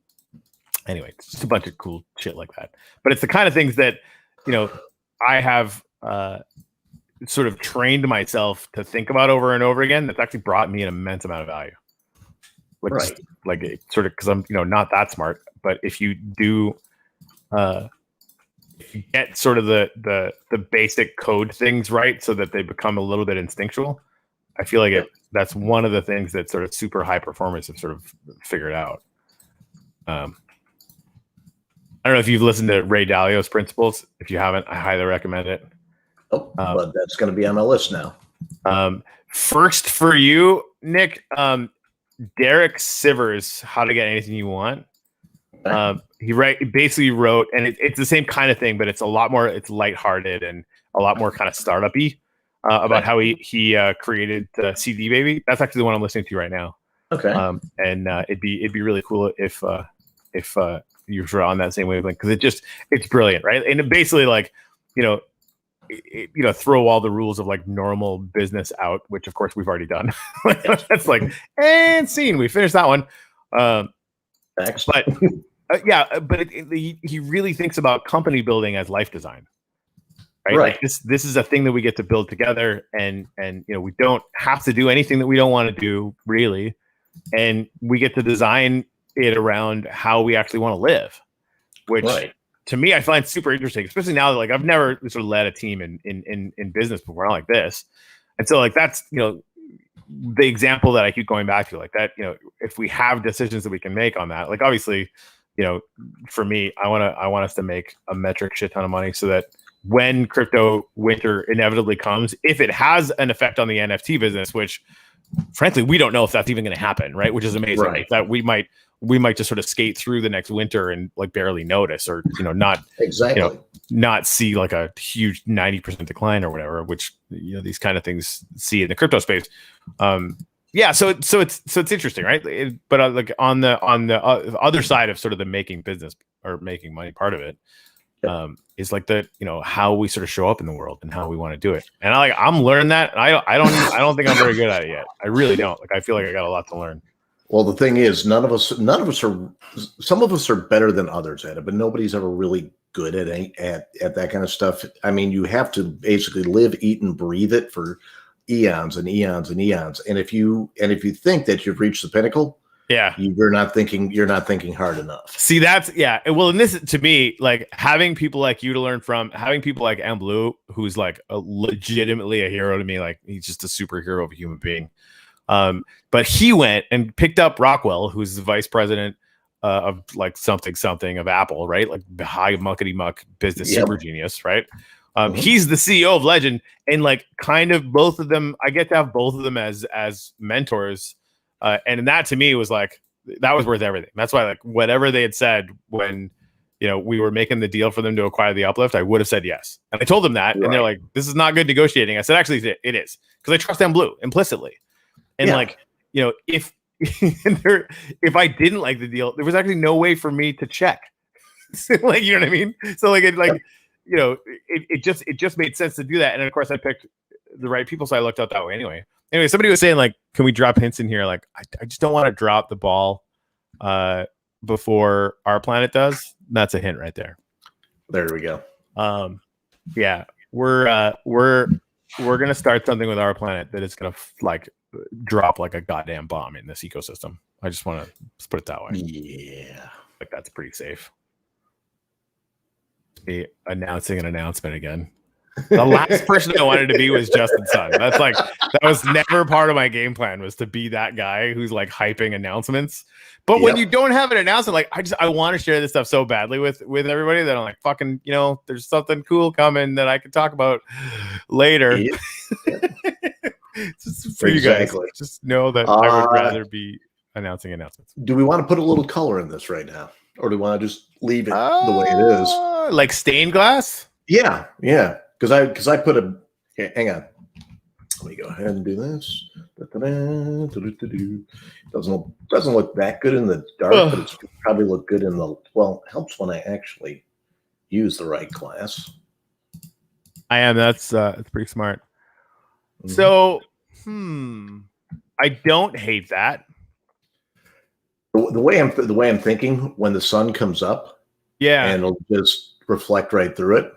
Anyway, it's just a bunch of cool shit like that. But it's the kind of things that, I have sort of trained myself to think about over and over again. That's actually brought me an immense amount of value. Like sort of, because I'm, not that smart. But if you do, if you get sort of the basic code things right, so that they become a little bit instinctual, I feel like that's one of the things that sort of super high performers have sort of figured out. I don't know if you've listened to Ray Dalio's principles. If you haven't, I highly recommend it. But that's going to be on my list now. First for you, Nick, Derek Sivers, How to Get Anything You Want. He basically wrote, and it's the same kind of thing, but it's a lot more, it's lighthearted and a lot more kind of startup-y about how he created the CD Baby. That's actually the one I'm listening to right now. Okay. And it'd be really cool if you're sort of on that same wavelength, because it's brilliant, right? And it basically like, throw all the rules of like normal business out, which of course we've already done. That's like, and scene, we finished that one. Thanks. But he really thinks about company building as life design, right? Like this is a thing that we get to build together, and we don't have to do anything that we don't want to do, really, and we get to design it around how we actually want to live, which to me I find super interesting, especially now that like I've never sort of led a team in business before, not like this. And so like that's the example that I keep going back to, like that, if we have decisions that we can make on that, like obviously, for me, I want us to make a metric shit ton of money so that when crypto winter inevitably comes, if it has an effect on the NFT business, which frankly we don't know if that's even going to happen, right? Which is amazing. Like that we might just sort of skate through the next winter and like barely notice, or not exactly not see like a huge 90% decline or whatever, which these kind of things see in the crypto space. So it's interesting, right? But like on the other side of sort of the making business or making money part of it, is like the how we sort of show up in the world and how we want to do it. And I'm learning that. And I don't think I'm very good at it yet. I really don't. Like I feel like I got a lot to learn. Well, the thing is, none of us are. Some of us are better than others at it, but nobody's ever really good at that kind of stuff. I mean, you have to basically live, eat, and breathe it for eons and eons and eons. And if you think that you've reached the pinnacle, you're not thinking hard enough. See, that's well, and this to me, like having people like you to learn from, having people like M Blue, who's like legitimately a hero to me. Like he's just a superhero of a human being. But he went and picked up Rockwell, who's the vice president of like something of Apple, right? Like the high muckety muck business super genius, right? He's the CEO of Legend, and like kind of both of them, I get to have both of them as mentors. And that to me was like, that was worth everything. That's why like whatever they had said when, we were making the deal for them to acquire the Uplift, I would have said yes. And I told them that, and they're like, this is not good negotiating. I said, actually, it is, because I trust them blue implicitly. And like, if I didn't like the deal, there was actually no way for me to check. Like, you know what I mean? So like, it just made sense to do that. And of course I picked the right people. So I looked out that way anyway. Anyway, somebody was saying like, can we drop hints in here? Like, I just don't want to drop the ball before Our Planet does. That's a hint right there. There we go. Yeah, we're gonna start something with Our Planet that is gonna like drop like a goddamn bomb in this ecosystem. I just want to put it that way. Yeah, like that's pretty safe. Be announcing an announcement again. The last person I wanted to be was Justin Sun. That's like, that was never part of my game plan, was to be that guy who's like hyping announcements. But when you don't have an announcement, like I want to share this stuff so badly with everybody that I'm like, fucking, there's something cool coming that I can talk about later. Just for you guys, just know that I would rather be announcing announcements. Do we want to put a little color in this right now, or do we want to just leave it the way it is? Like stained glass? Yeah. Because I put okay, hang on. Let me go ahead and do this. Doesn't look that good in the dark, but it's probably look good in the, well, it helps when I actually use the right glass. I am. That's pretty smart. Mm-hmm. So, I don't hate that. The way I'm thinking, when the sun comes up, and it'll just reflect right through it.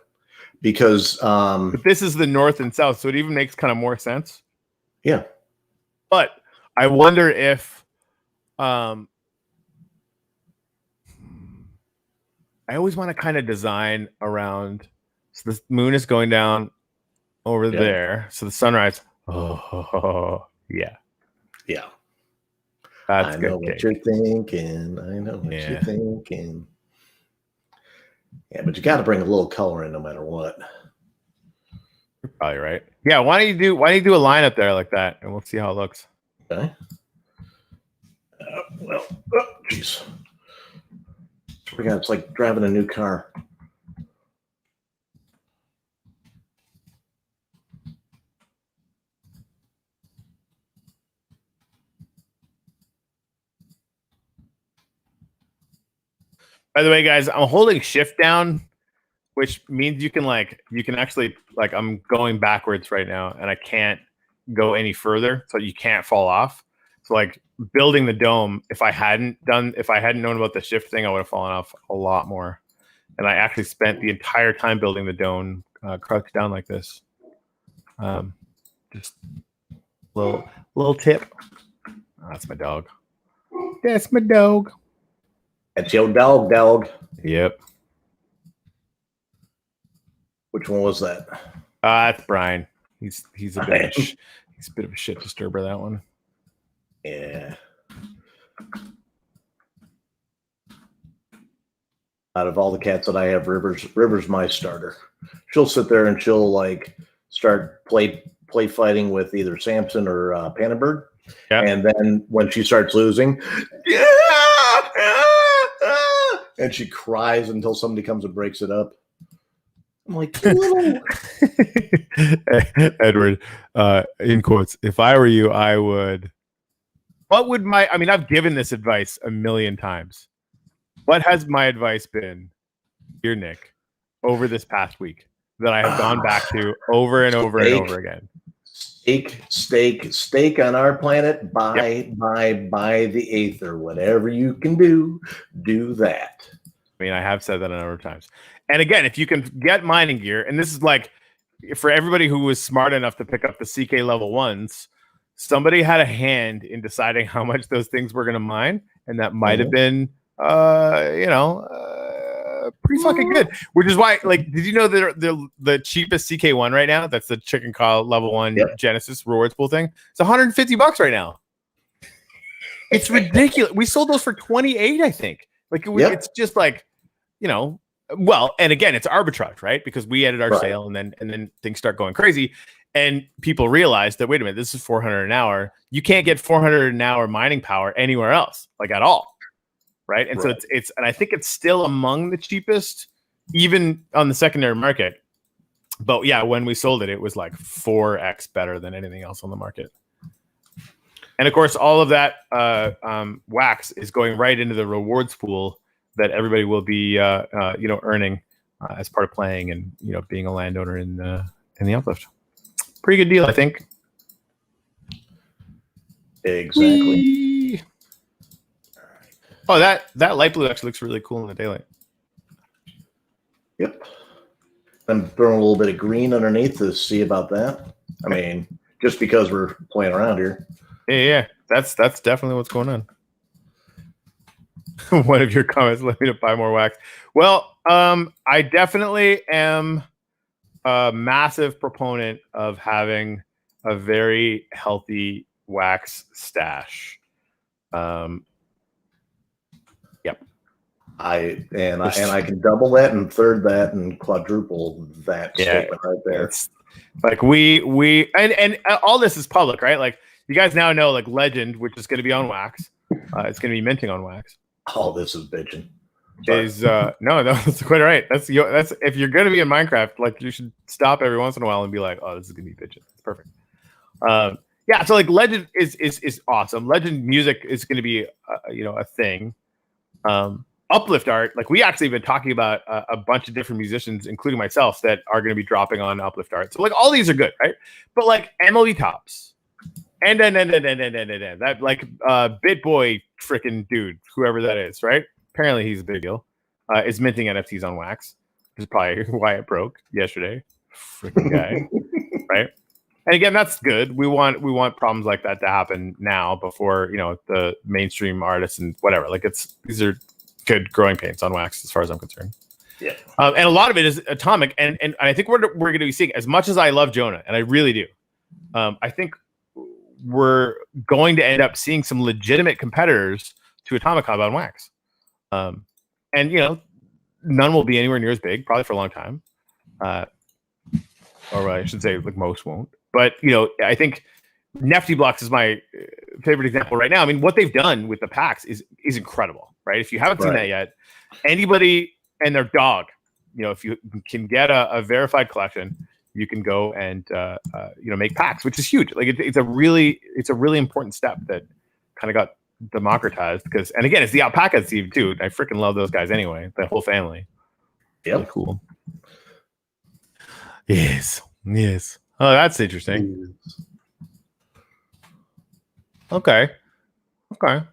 Because but this is the north and south, so it even makes kind of more sense. Yeah. But I wonder if I always want to kind of design around, so the moon is going down over there, so the sunrise. Oh yeah. That's I know what you're thinking. I know what you're thinking. Yeah, but you got to bring a little color in no matter what. You're probably right. Yeah, why don't you do a line up there like that, and we'll see how it looks. Okay. Jeez. It's like driving a new car. By the way, guys, I'm holding shift down, which means you can actually, like, I'm going backwards right now and I can't go any further, so you can't fall off. So like building the dome, if I hadn't known about the shift thing, I would have fallen off a lot more. And I actually spent the entire time building the dome crouched down like this. Just little tip. Oh, that's my dog. That's my dog. That's your dog. Yep. Which one was that? That's Brian. He's a bit of a shit disturber, that one. Yeah. Out of all the cats that I have, River's my starter. She'll sit there and she'll like start play fighting with either Samson or Pannabird. Yeah. And then when she starts losing, and she cries until somebody comes and breaks it up. I'm like, Edward, in quotes, if I were you, I would. I've given this advice a million times. What has my advice been, dear Nick, over this past week that I have gone back to over and over and over again? Steak on Our Planet. Buy the Aether. Whatever you can do that. I mean, I have said that a number of times. And again, if you can get mining gear, and this is like for everybody who was smart enough to pick up the CK level 1s, somebody had a hand in deciding how much those things were going to mine, and that might have been, pretty fucking good. Which is why, like, did you know that the cheapest CK1 right now? That's the Chicken Call level 1 Genesis rewards pool thing. It's $150 right now. It's ridiculous. We sold those for 28, I think. Like, it's just like, Well, and again, it's arbitrage, right? Because we edit our Right. sale, and then things start going crazy, and people realize that wait a minute, this is 400 an hour. You can't get 400 an hour mining power anywhere else, like at all, right? And so it's and I think it's still among the cheapest, even on the secondary market. But yeah, when we sold it, it was like 4x better than anything else on the market. And of course, all of that wax is going right into the rewards pool that everybody will be, earning as part of playing and being a landowner in the Uplift. Pretty good deal, I think. Exactly. Whee! Oh, that light blue actually looks really cool in the daylight. Yep. I'm throwing a little bit of green underneath to see about that. I mean, just because we're playing around here. Yeah, that's definitely what's going on. One of your comments led me to buy more wax. Well, I definitely am a massive proponent of having a very healthy wax stash. Yep. I can double that and third that and quadruple that statement right there. It's like we and all this is public, right? Like you guys now know, like Legend, which is going to be on wax, it's going to be minting on wax. Oh, this is bitching. Is no, that's quite all right. That's if you're going to be in Minecraft, like you should stop every once in a while and be like, oh, this is going to be bitching. It's perfect. Yeah, so like Legend is awesome. Legend music is going to be a thing. Uplift art, like we actually have been talking about a bunch of different musicians, including myself, that are going to be dropping on Uplift art. So like all these are good, right? But like MLB Tops, and that like Bit Boy freaking dude, whoever that is, right? Apparently he's a big deal. Is minting NFTs on wax, which is probably why it broke yesterday. Freaking guy, right? And again, that's good. We want problems like that to happen now before the mainstream artists and whatever. Like these are good growing pains on wax as far as I'm concerned. Yeah. And a lot of it is atomic. And I think we're going to be seeing, as much as I love Jonah, and I really do, I think we're going to end up seeing some legitimate competitors to Atomic Hub on wax. And none will be anywhere near as big, probably for a long time. Or I should say, like most won't. But I think Nefty Blocks is my favorite example right now. I mean, what they've done with the packs is incredible, right? If you haven't seen that yet, anybody and their dog, if you can get a verified collection, you can go and make packs, which is huge. Like it's a really important step that kind of got democratized because, and again, it's the alpaca team too. I freaking love those guys anyway. The whole family. Yep. Really cool. Yes. Oh, that's interesting. Okay. Yep. All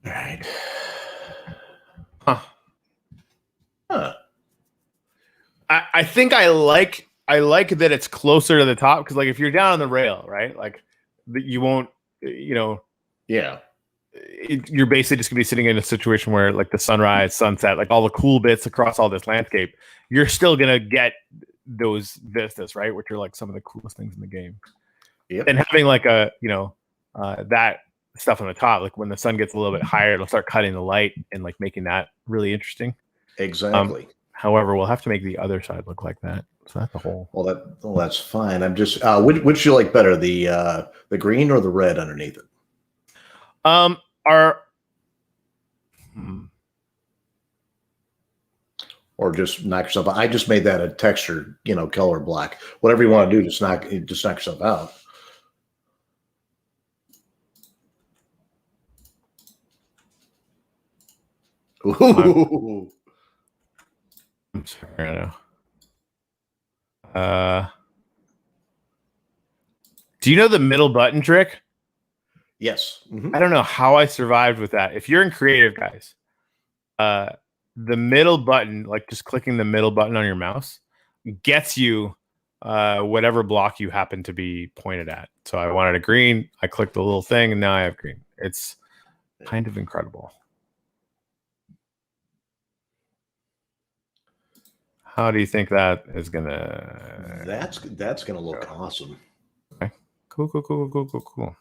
right. I think I like that it's closer to the top because, like, if you're down on the rail, right, like you won't, yeah, you're basically just gonna be sitting in a situation where, like, the sunrise, sunset, like all the cool bits across all this landscape, you're still gonna get those vistas, right, which are like some of the coolest things in the game. Yep. And having like a that stuff on the top, like when the sun gets a little bit higher, it'll start cutting the light and like making that really interesting. Exactly. However, we'll have to make the other side look like that. So that's the whole. Well, that's fine. I'm just which you like better, the green or the red underneath it? Or just knock yourself out. I just made that a texture, color black. Whatever you want to do, just knock yourself out. Ooh. I'm sorry, I know. Do you know the middle button trick? Yes. Mm-hmm. I don't know how I survived with that. If you're in creative, guys, the middle button, like just clicking the middle button on your mouse, gets you whatever block you happen to be pointed at. So I wanted a green. I clicked the little thing, and now I have green. It's kind of incredible. How do you think that is gonna? That's gonna look awesome. Okay. Cool.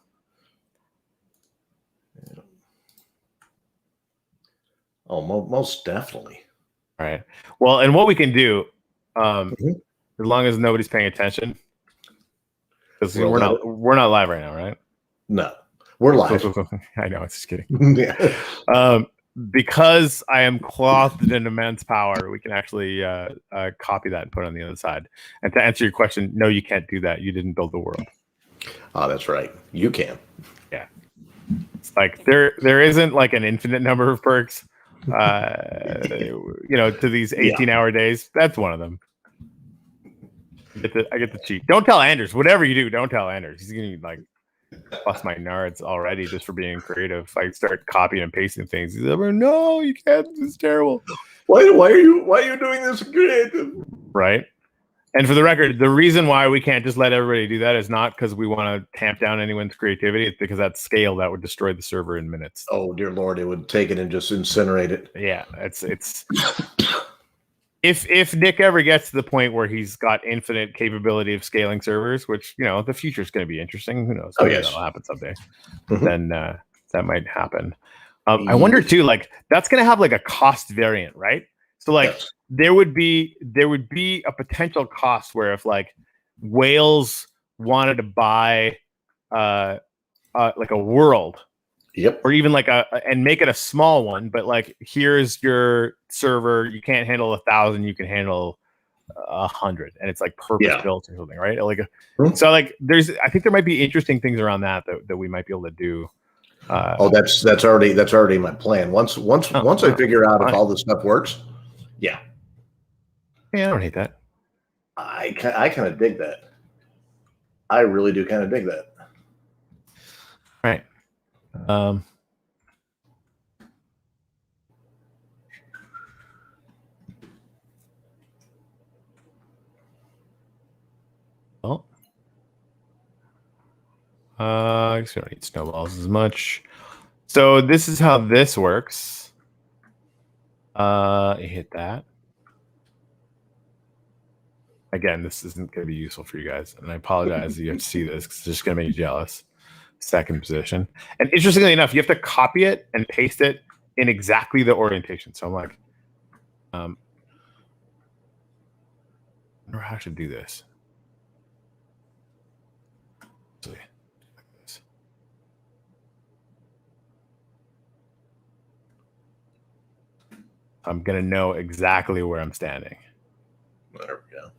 Oh, most definitely. All right. Well, and what we can do, Mhm. as long as nobody's paying attention, because Well, we're not live right now, right? No, we're live. I know, it's just kidding. Yeah. Because I am clothed in immense power, we can actually copy that and put it on the other side. And to answer your question, no, you can't do that. You didn't build the world. Oh, that's right. You can. Yeah. It's like there isn't like an infinite number of perks. To these 18-hour days. That's one of them. I get the cheat. Don't tell Anders. Whatever you do, don't tell Anders. He's gonna like bust my nards already just for being creative. I start copying and pasting things. He's like, no, you can't. This is terrible. Why are you doing this creative? Right. And for the record, the reason why we can't just let everybody do that is not because we want to tamp down anyone's creativity. It's because at scale that would destroy the server in minutes. Oh dear Lord, it would take it and just incinerate it. Yeah, it's if Nick ever gets to the point where he's got infinite capability of scaling servers, which the future is going to be interesting. Who knows? Maybe that'll happen someday. Then that might happen. I wonder too, like that's going to have like a cost variant, right? So like there would be a potential cost where if like whales wanted to buy like a world. Yep. Or even like and make it a small one, but like here's your server. You can't handle 1,000. You can handle 100, and it's like purpose built or something, right? Like, so like I think there might be interesting things around that we might be able to do. That's already my plan. Once I figure out if all this stuff works, yeah, I don't hate that. I kind of dig that. I really do kind of dig that. Right. I guess we don't need snowballs as much. So this is how this works. You hit that. Again, this isn't going to be useful for you guys, and I apologize. You have to see this because it's just going to make you jealous. Second position, and interestingly enough, you have to copy it and paste it in exactly the orientation. So I'm like, I wonder how I should do this. I'm gonna know exactly where I'm standing. There we go.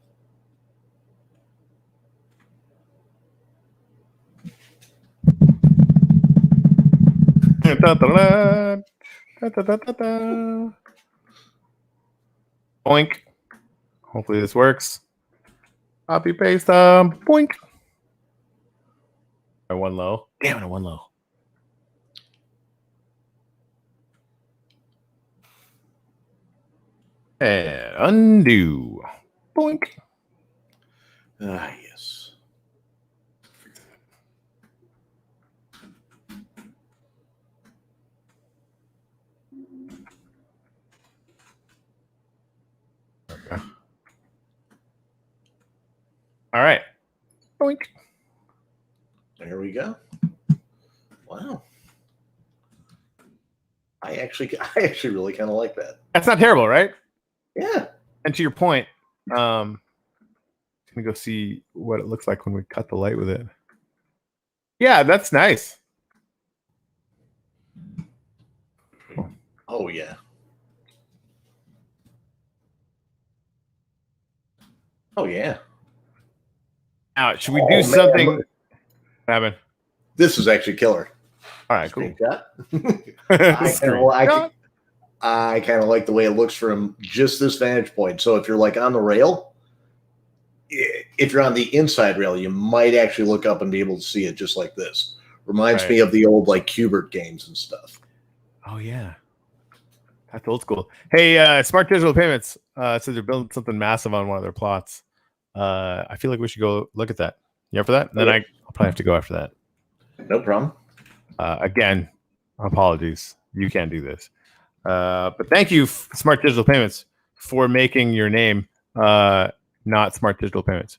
Boink. Hopefully this works. Copy paste. Boink. I won low. Damn it! I won low. And undo. Boink. Yes. Okay. All right. Boink. There we go. Wow. I actually really kind of like that. That's not terrible, right? Yeah. And to your point, I'm gonna go see what it looks like when we cut the light with it. Yeah, that's nice. Oh yeah. Oh yeah. Now, should we do something? What happened? This is actually killer. All right, cool. I kind of like the way it looks from just this vantage point. So if you're like on the rail, if you're on the inside rail, you might actually look up and be able to see it just like this. Reminds me of the old like Qbert games and stuff. Oh yeah, that's old school. Hey, Smart Digital Payments says they're building something massive on one of their plots. I feel like we should go look at that. You up for that? Then I'll probably have to go after that. No problem. Again, apologies. You can't do this. But thank you, Smart Digital Payments, for making your name not Smart Digital Payments.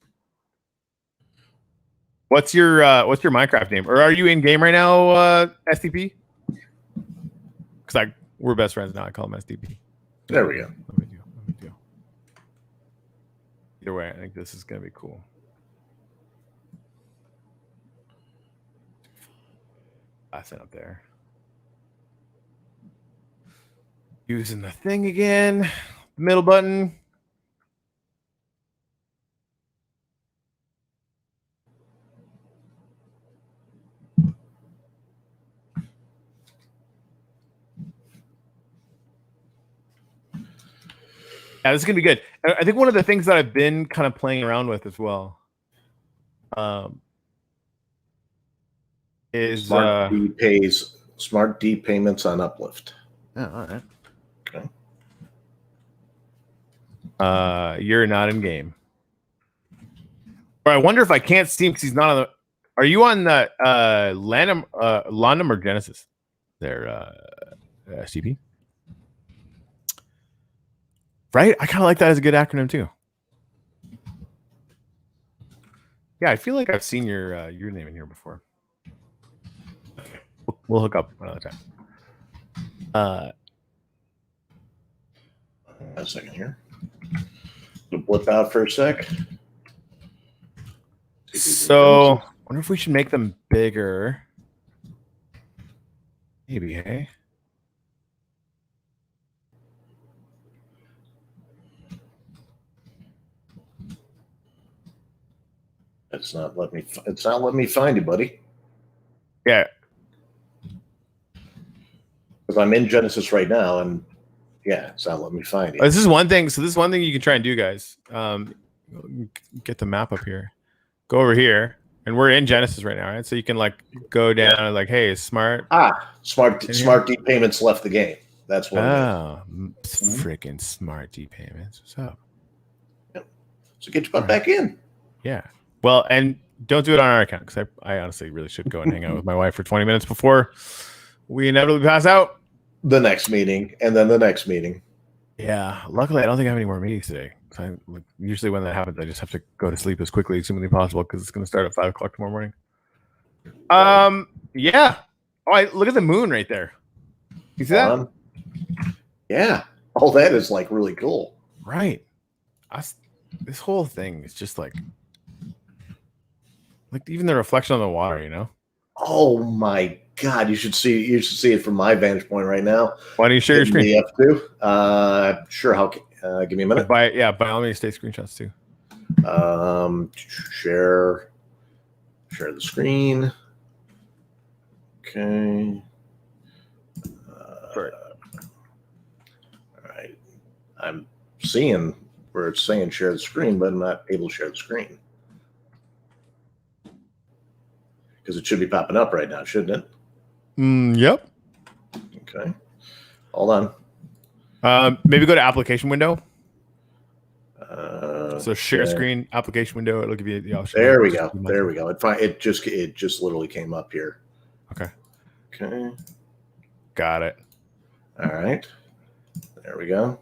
What's your Minecraft name? Or are you in game right now, STP? Because We're best friends now. I call him SDP. There we go. No big deal. No big deal. Either way, I think this is gonna be cool. Pass it up there. Using the thing again. Middle button. Yeah, this is gonna be good. I think one of the things that I've been kind of playing around with as well, is Smart D payments on Uplift. Oh, all right. Okay. You're not in game. Or I wonder if I can't see him because he's not on the. Are you on the Landum or Genesis? There, STP. Right? I kind of like that as a good acronym too. Yeah, I feel like I've seen your name in here before. We'll hook up another time. A second here. To blip out for a sec. So, I wonder if we should make them bigger. Maybe, hey? It's not letting me find you, buddy. Yeah. Because I'm in Genesis right now, and yeah, it's not letting me find you. This is one thing. So this is one thing you can try and do, guys. Get the map up here. Go over here, and we're in Genesis right now, right? So you can like go down and like, hey, smart. Smart D payments left the game. That's what. Oh, freaking smart D payments. What's up? Yep. So get your butt back in. Yeah. Well, and don't do it on our account because I honestly really should go and hang out with my wife for 20 minutes before we inevitably pass out. The next meeting, and then the next meeting. Yeah. Luckily, I don't think I have any more meetings today. Usually when that happens, I just have to go to sleep as quickly as humanly possible because it's going to start at 5 o'clock tomorrow morning. Yeah. Oh, look at the moon right there. You see that? Yeah. Oh, that is like really cool. Right. This whole thing is just like even the reflection on the water, you know? Oh my God! You should see it from my vantage point right now. Why don't you share your screen? The F2. Sure. How? Give me a minute. By all means, take screenshots too. Share the screen. Okay. All right. I'm seeing where it's saying share the screen, but I'm not able to share the screen. Because it should be popping up right now, shouldn't it? Yep. Okay. Hold on. Maybe go to application window. So share okay. screen, application window. It'll give you the option. There we go. There we go. It just literally came up here. Okay. Okay. Got it. All right. There we go.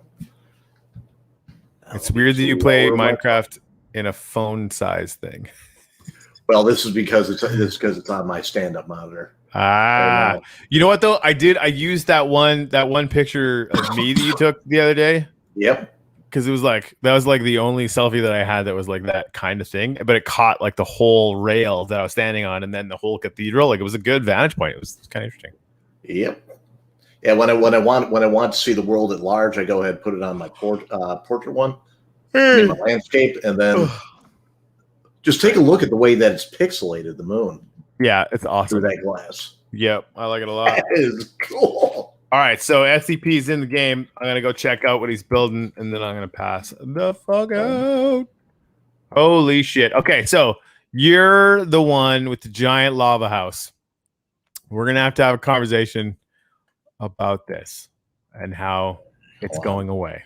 It's weird that you play Minecraft in a phone size thing. Well, this is because it's on my stand-up monitor. You know what though? I used that one picture of me that you took the other day. Yep. Because it was that was the only selfie that I had that was like that kind of thing, but it caught like the whole rail that I was standing on, and then the whole cathedral. Like it was a good vantage point. It was kind of interesting. Yep. Yeah. When I want to see the world at large, I go ahead and put it on my portrait one, my landscape, and then. Just take a look at the way that it's pixelated, the moon. Yeah, it's awesome. Through that glass. Yep, I like it a lot. That is cool. All right, so SCP is in the game. I'm going to go check out what he's building, and then I'm going to pass the fuck out. Holy shit. Okay, so you're the one with the giant lava house. We're going to have a conversation about this and how it's going away.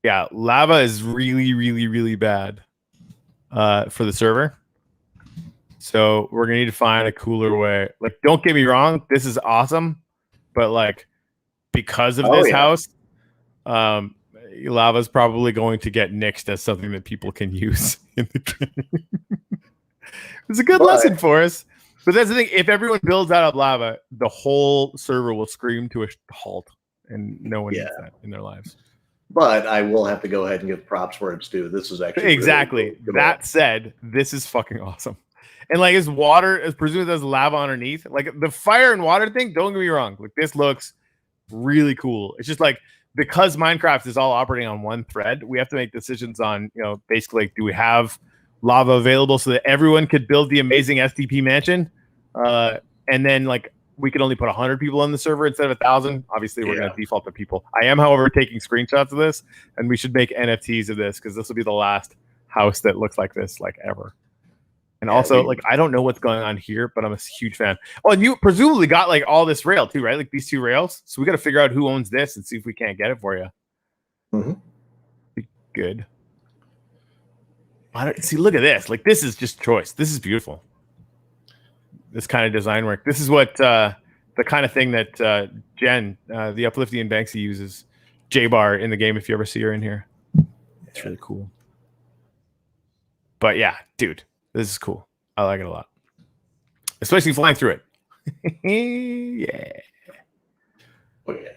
Yeah, lava is really, really, really bad for the server. So we're gonna need to find a cooler way. Like, don't get me wrong, this is awesome, but like because of this house, lava is probably going to get nixed as something that people can use in the game. It's a good lesson for us. But that's the thing. If everyone builds out of lava, the whole server will scream to a halt, and no one needs that in their lives. But I will have to go ahead and give props where it's due. This is actually exactly. Really that said, this is fucking awesome. And like, is water is presumed there's lava underneath. Like the fire and water thing. Don't get me wrong. Like this looks really cool. It's just like, because Minecraft is all operating on one thread, we have to make decisions on, basically, like, do we have lava available so that everyone could build the amazing STP mansion? And then, like, we could only put 100 people on the server instead of 1,000. Obviously, we're going to default to people. I am, however, taking screenshots of this, and we should make NFTs of this because this will be the last house that looks like this, like, ever. And also, like, I don't know what's going on here, but I'm a huge fan. Oh, and you presumably got, like, all this rail, too, right? Like, these 2 rails. So we got to figure out who owns this and see if we can't get it for you. Mm-hmm. Good. See, look at this. Like, this is just choice. This is beautiful. This kind of design work. This is what the kind of thing that Jen, the Upliftian Banksy, uses. J-Bar in the game, if you ever see her in here. It's really cool. But, yeah, dude. This is cool. I like it a lot. Especially flying through it. Yeah. Oh, yeah.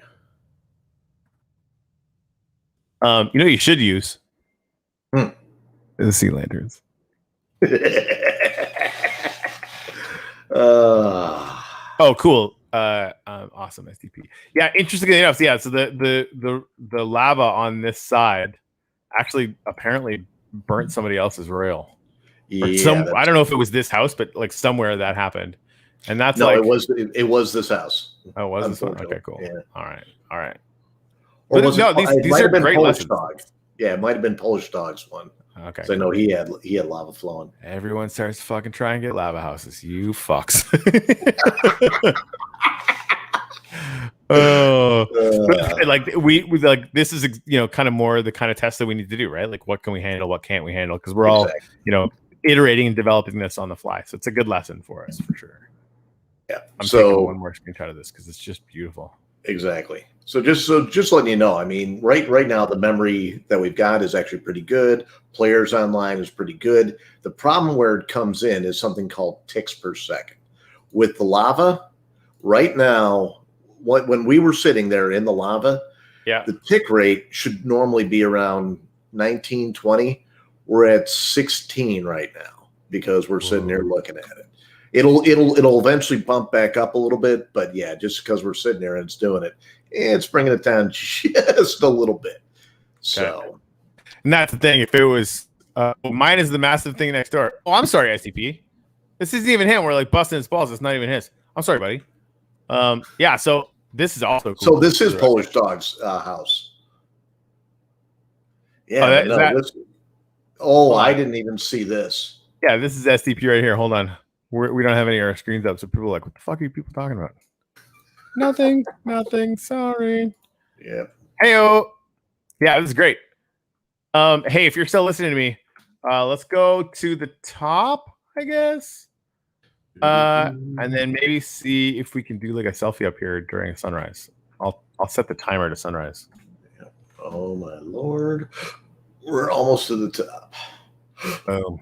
You know what you should use? The sea lanterns. Oh, cool. Awesome STP. Yeah, interestingly enough, yeah, so the lava on this side actually apparently burnt somebody else's rail. Yeah, I don't know if it was this house, but like somewhere that happened, and that's no, like it was this house. Oh, it was this one? Okay, cool. Yeah. All right. Or was no, these are great Polish lessons. Dog. Yeah, it might have been Polish Dog's one. Okay, so I know he had lava flowing. Everyone starts to fucking try and get lava houses. You fucks. Like we like this is kind of more the kind of test that we need to do, right? Like what can we handle, what can't we handle? Because we're all iterating and developing this on the fly. So it's a good lesson for us for sure. Yeah. I'm taking one more screenshot of this because it's just beautiful. Exactly. So just letting you know, I mean, right now the memory that we've got is actually pretty good. Players online is pretty good. The problem where it comes in is something called ticks per second. With the lava, right now, when we were sitting there in the lava, the tick rate should normally be around 19, 20. We're at 16 right now because we're sitting there looking at it. It'll eventually bump back up a little bit, but yeah, just because we're sitting there and it's doing it, it's bringing it down just a little bit. So, and that's the thing. If it was mine is the massive thing next door. Oh, I'm sorry, SCP. This isn't even him. We're like busting his balls. It's not even his. I'm sorry, buddy. Yeah. So this is also cool. So this is Polish Dog's house. Yeah. I didn't even see this. Yeah, this is STP right here. Hold on. We don't have any of our screens up, so people are like, what the fuck are you people talking about? Nothing. Sorry. Yeah. Heyo. Yeah, this is great. Hey, if you're still listening to me, let's go to the top, I guess. And then maybe see if we can do like a selfie up here during sunrise. I'll set the timer to sunrise. Oh my Lord. We're almost to the top. Boom.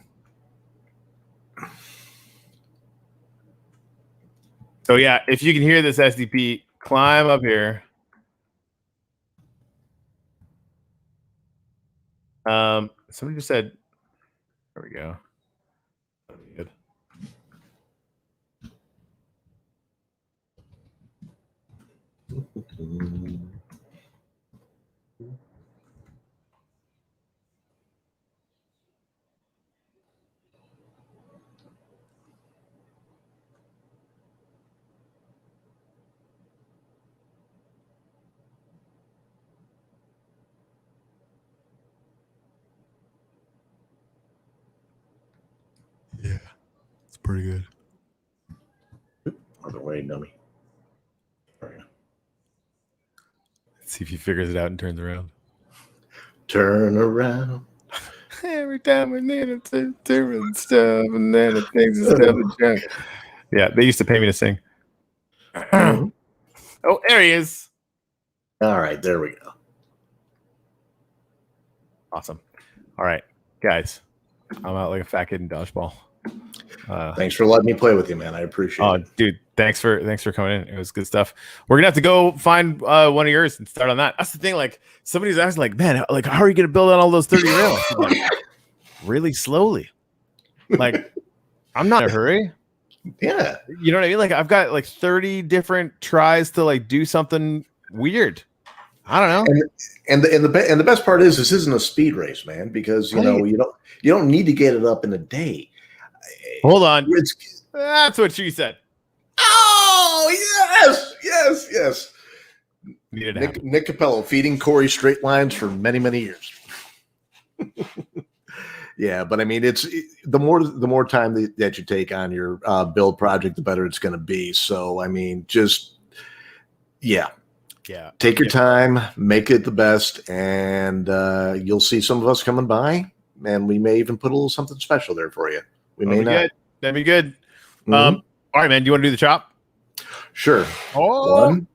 So yeah, if you can hear this SDP, climb up here. Somebody just said, there we go. Good. Yeah, it's pretty good. Other way, dummy. Let's see if he figures it out and turns around. Turn around. Every time we need it to do stuff, and then it thinks it's stuff and junk. Yeah, they used to pay me to sing. Oh, there he is. All right, there we go. Awesome. All right, guys. I'm out like a fat kid in dodgeball. Thanks for letting me play with you, man. I appreciate it. Dude, thanks for coming in. It was good stuff. We're gonna have to go find one of yours and start on that. That's the thing. Like somebody's asking, like, man, like how are you gonna build out all those 30 rails? Like, really slowly. Like, I'm not in a hurry. Yeah, you know what I mean. Like I've got like 30 different tries to like do something weird. I don't know. And the best part is this isn't a speed race, man, because you know you don't need to get it up in a day. Hold on. That's what she said. Oh yes. Nick Capello feeding Corey straight lines for many years. Yeah, but I mean, it's the more time that you take on your build project, the better it's going to be. So I mean, just take your time, make it the best, and you'll see some of us coming by, and we may even put a little something special there for you. We may not. That'd be good. All right, man. Do you want to do the chop? Sure. Oh. 1,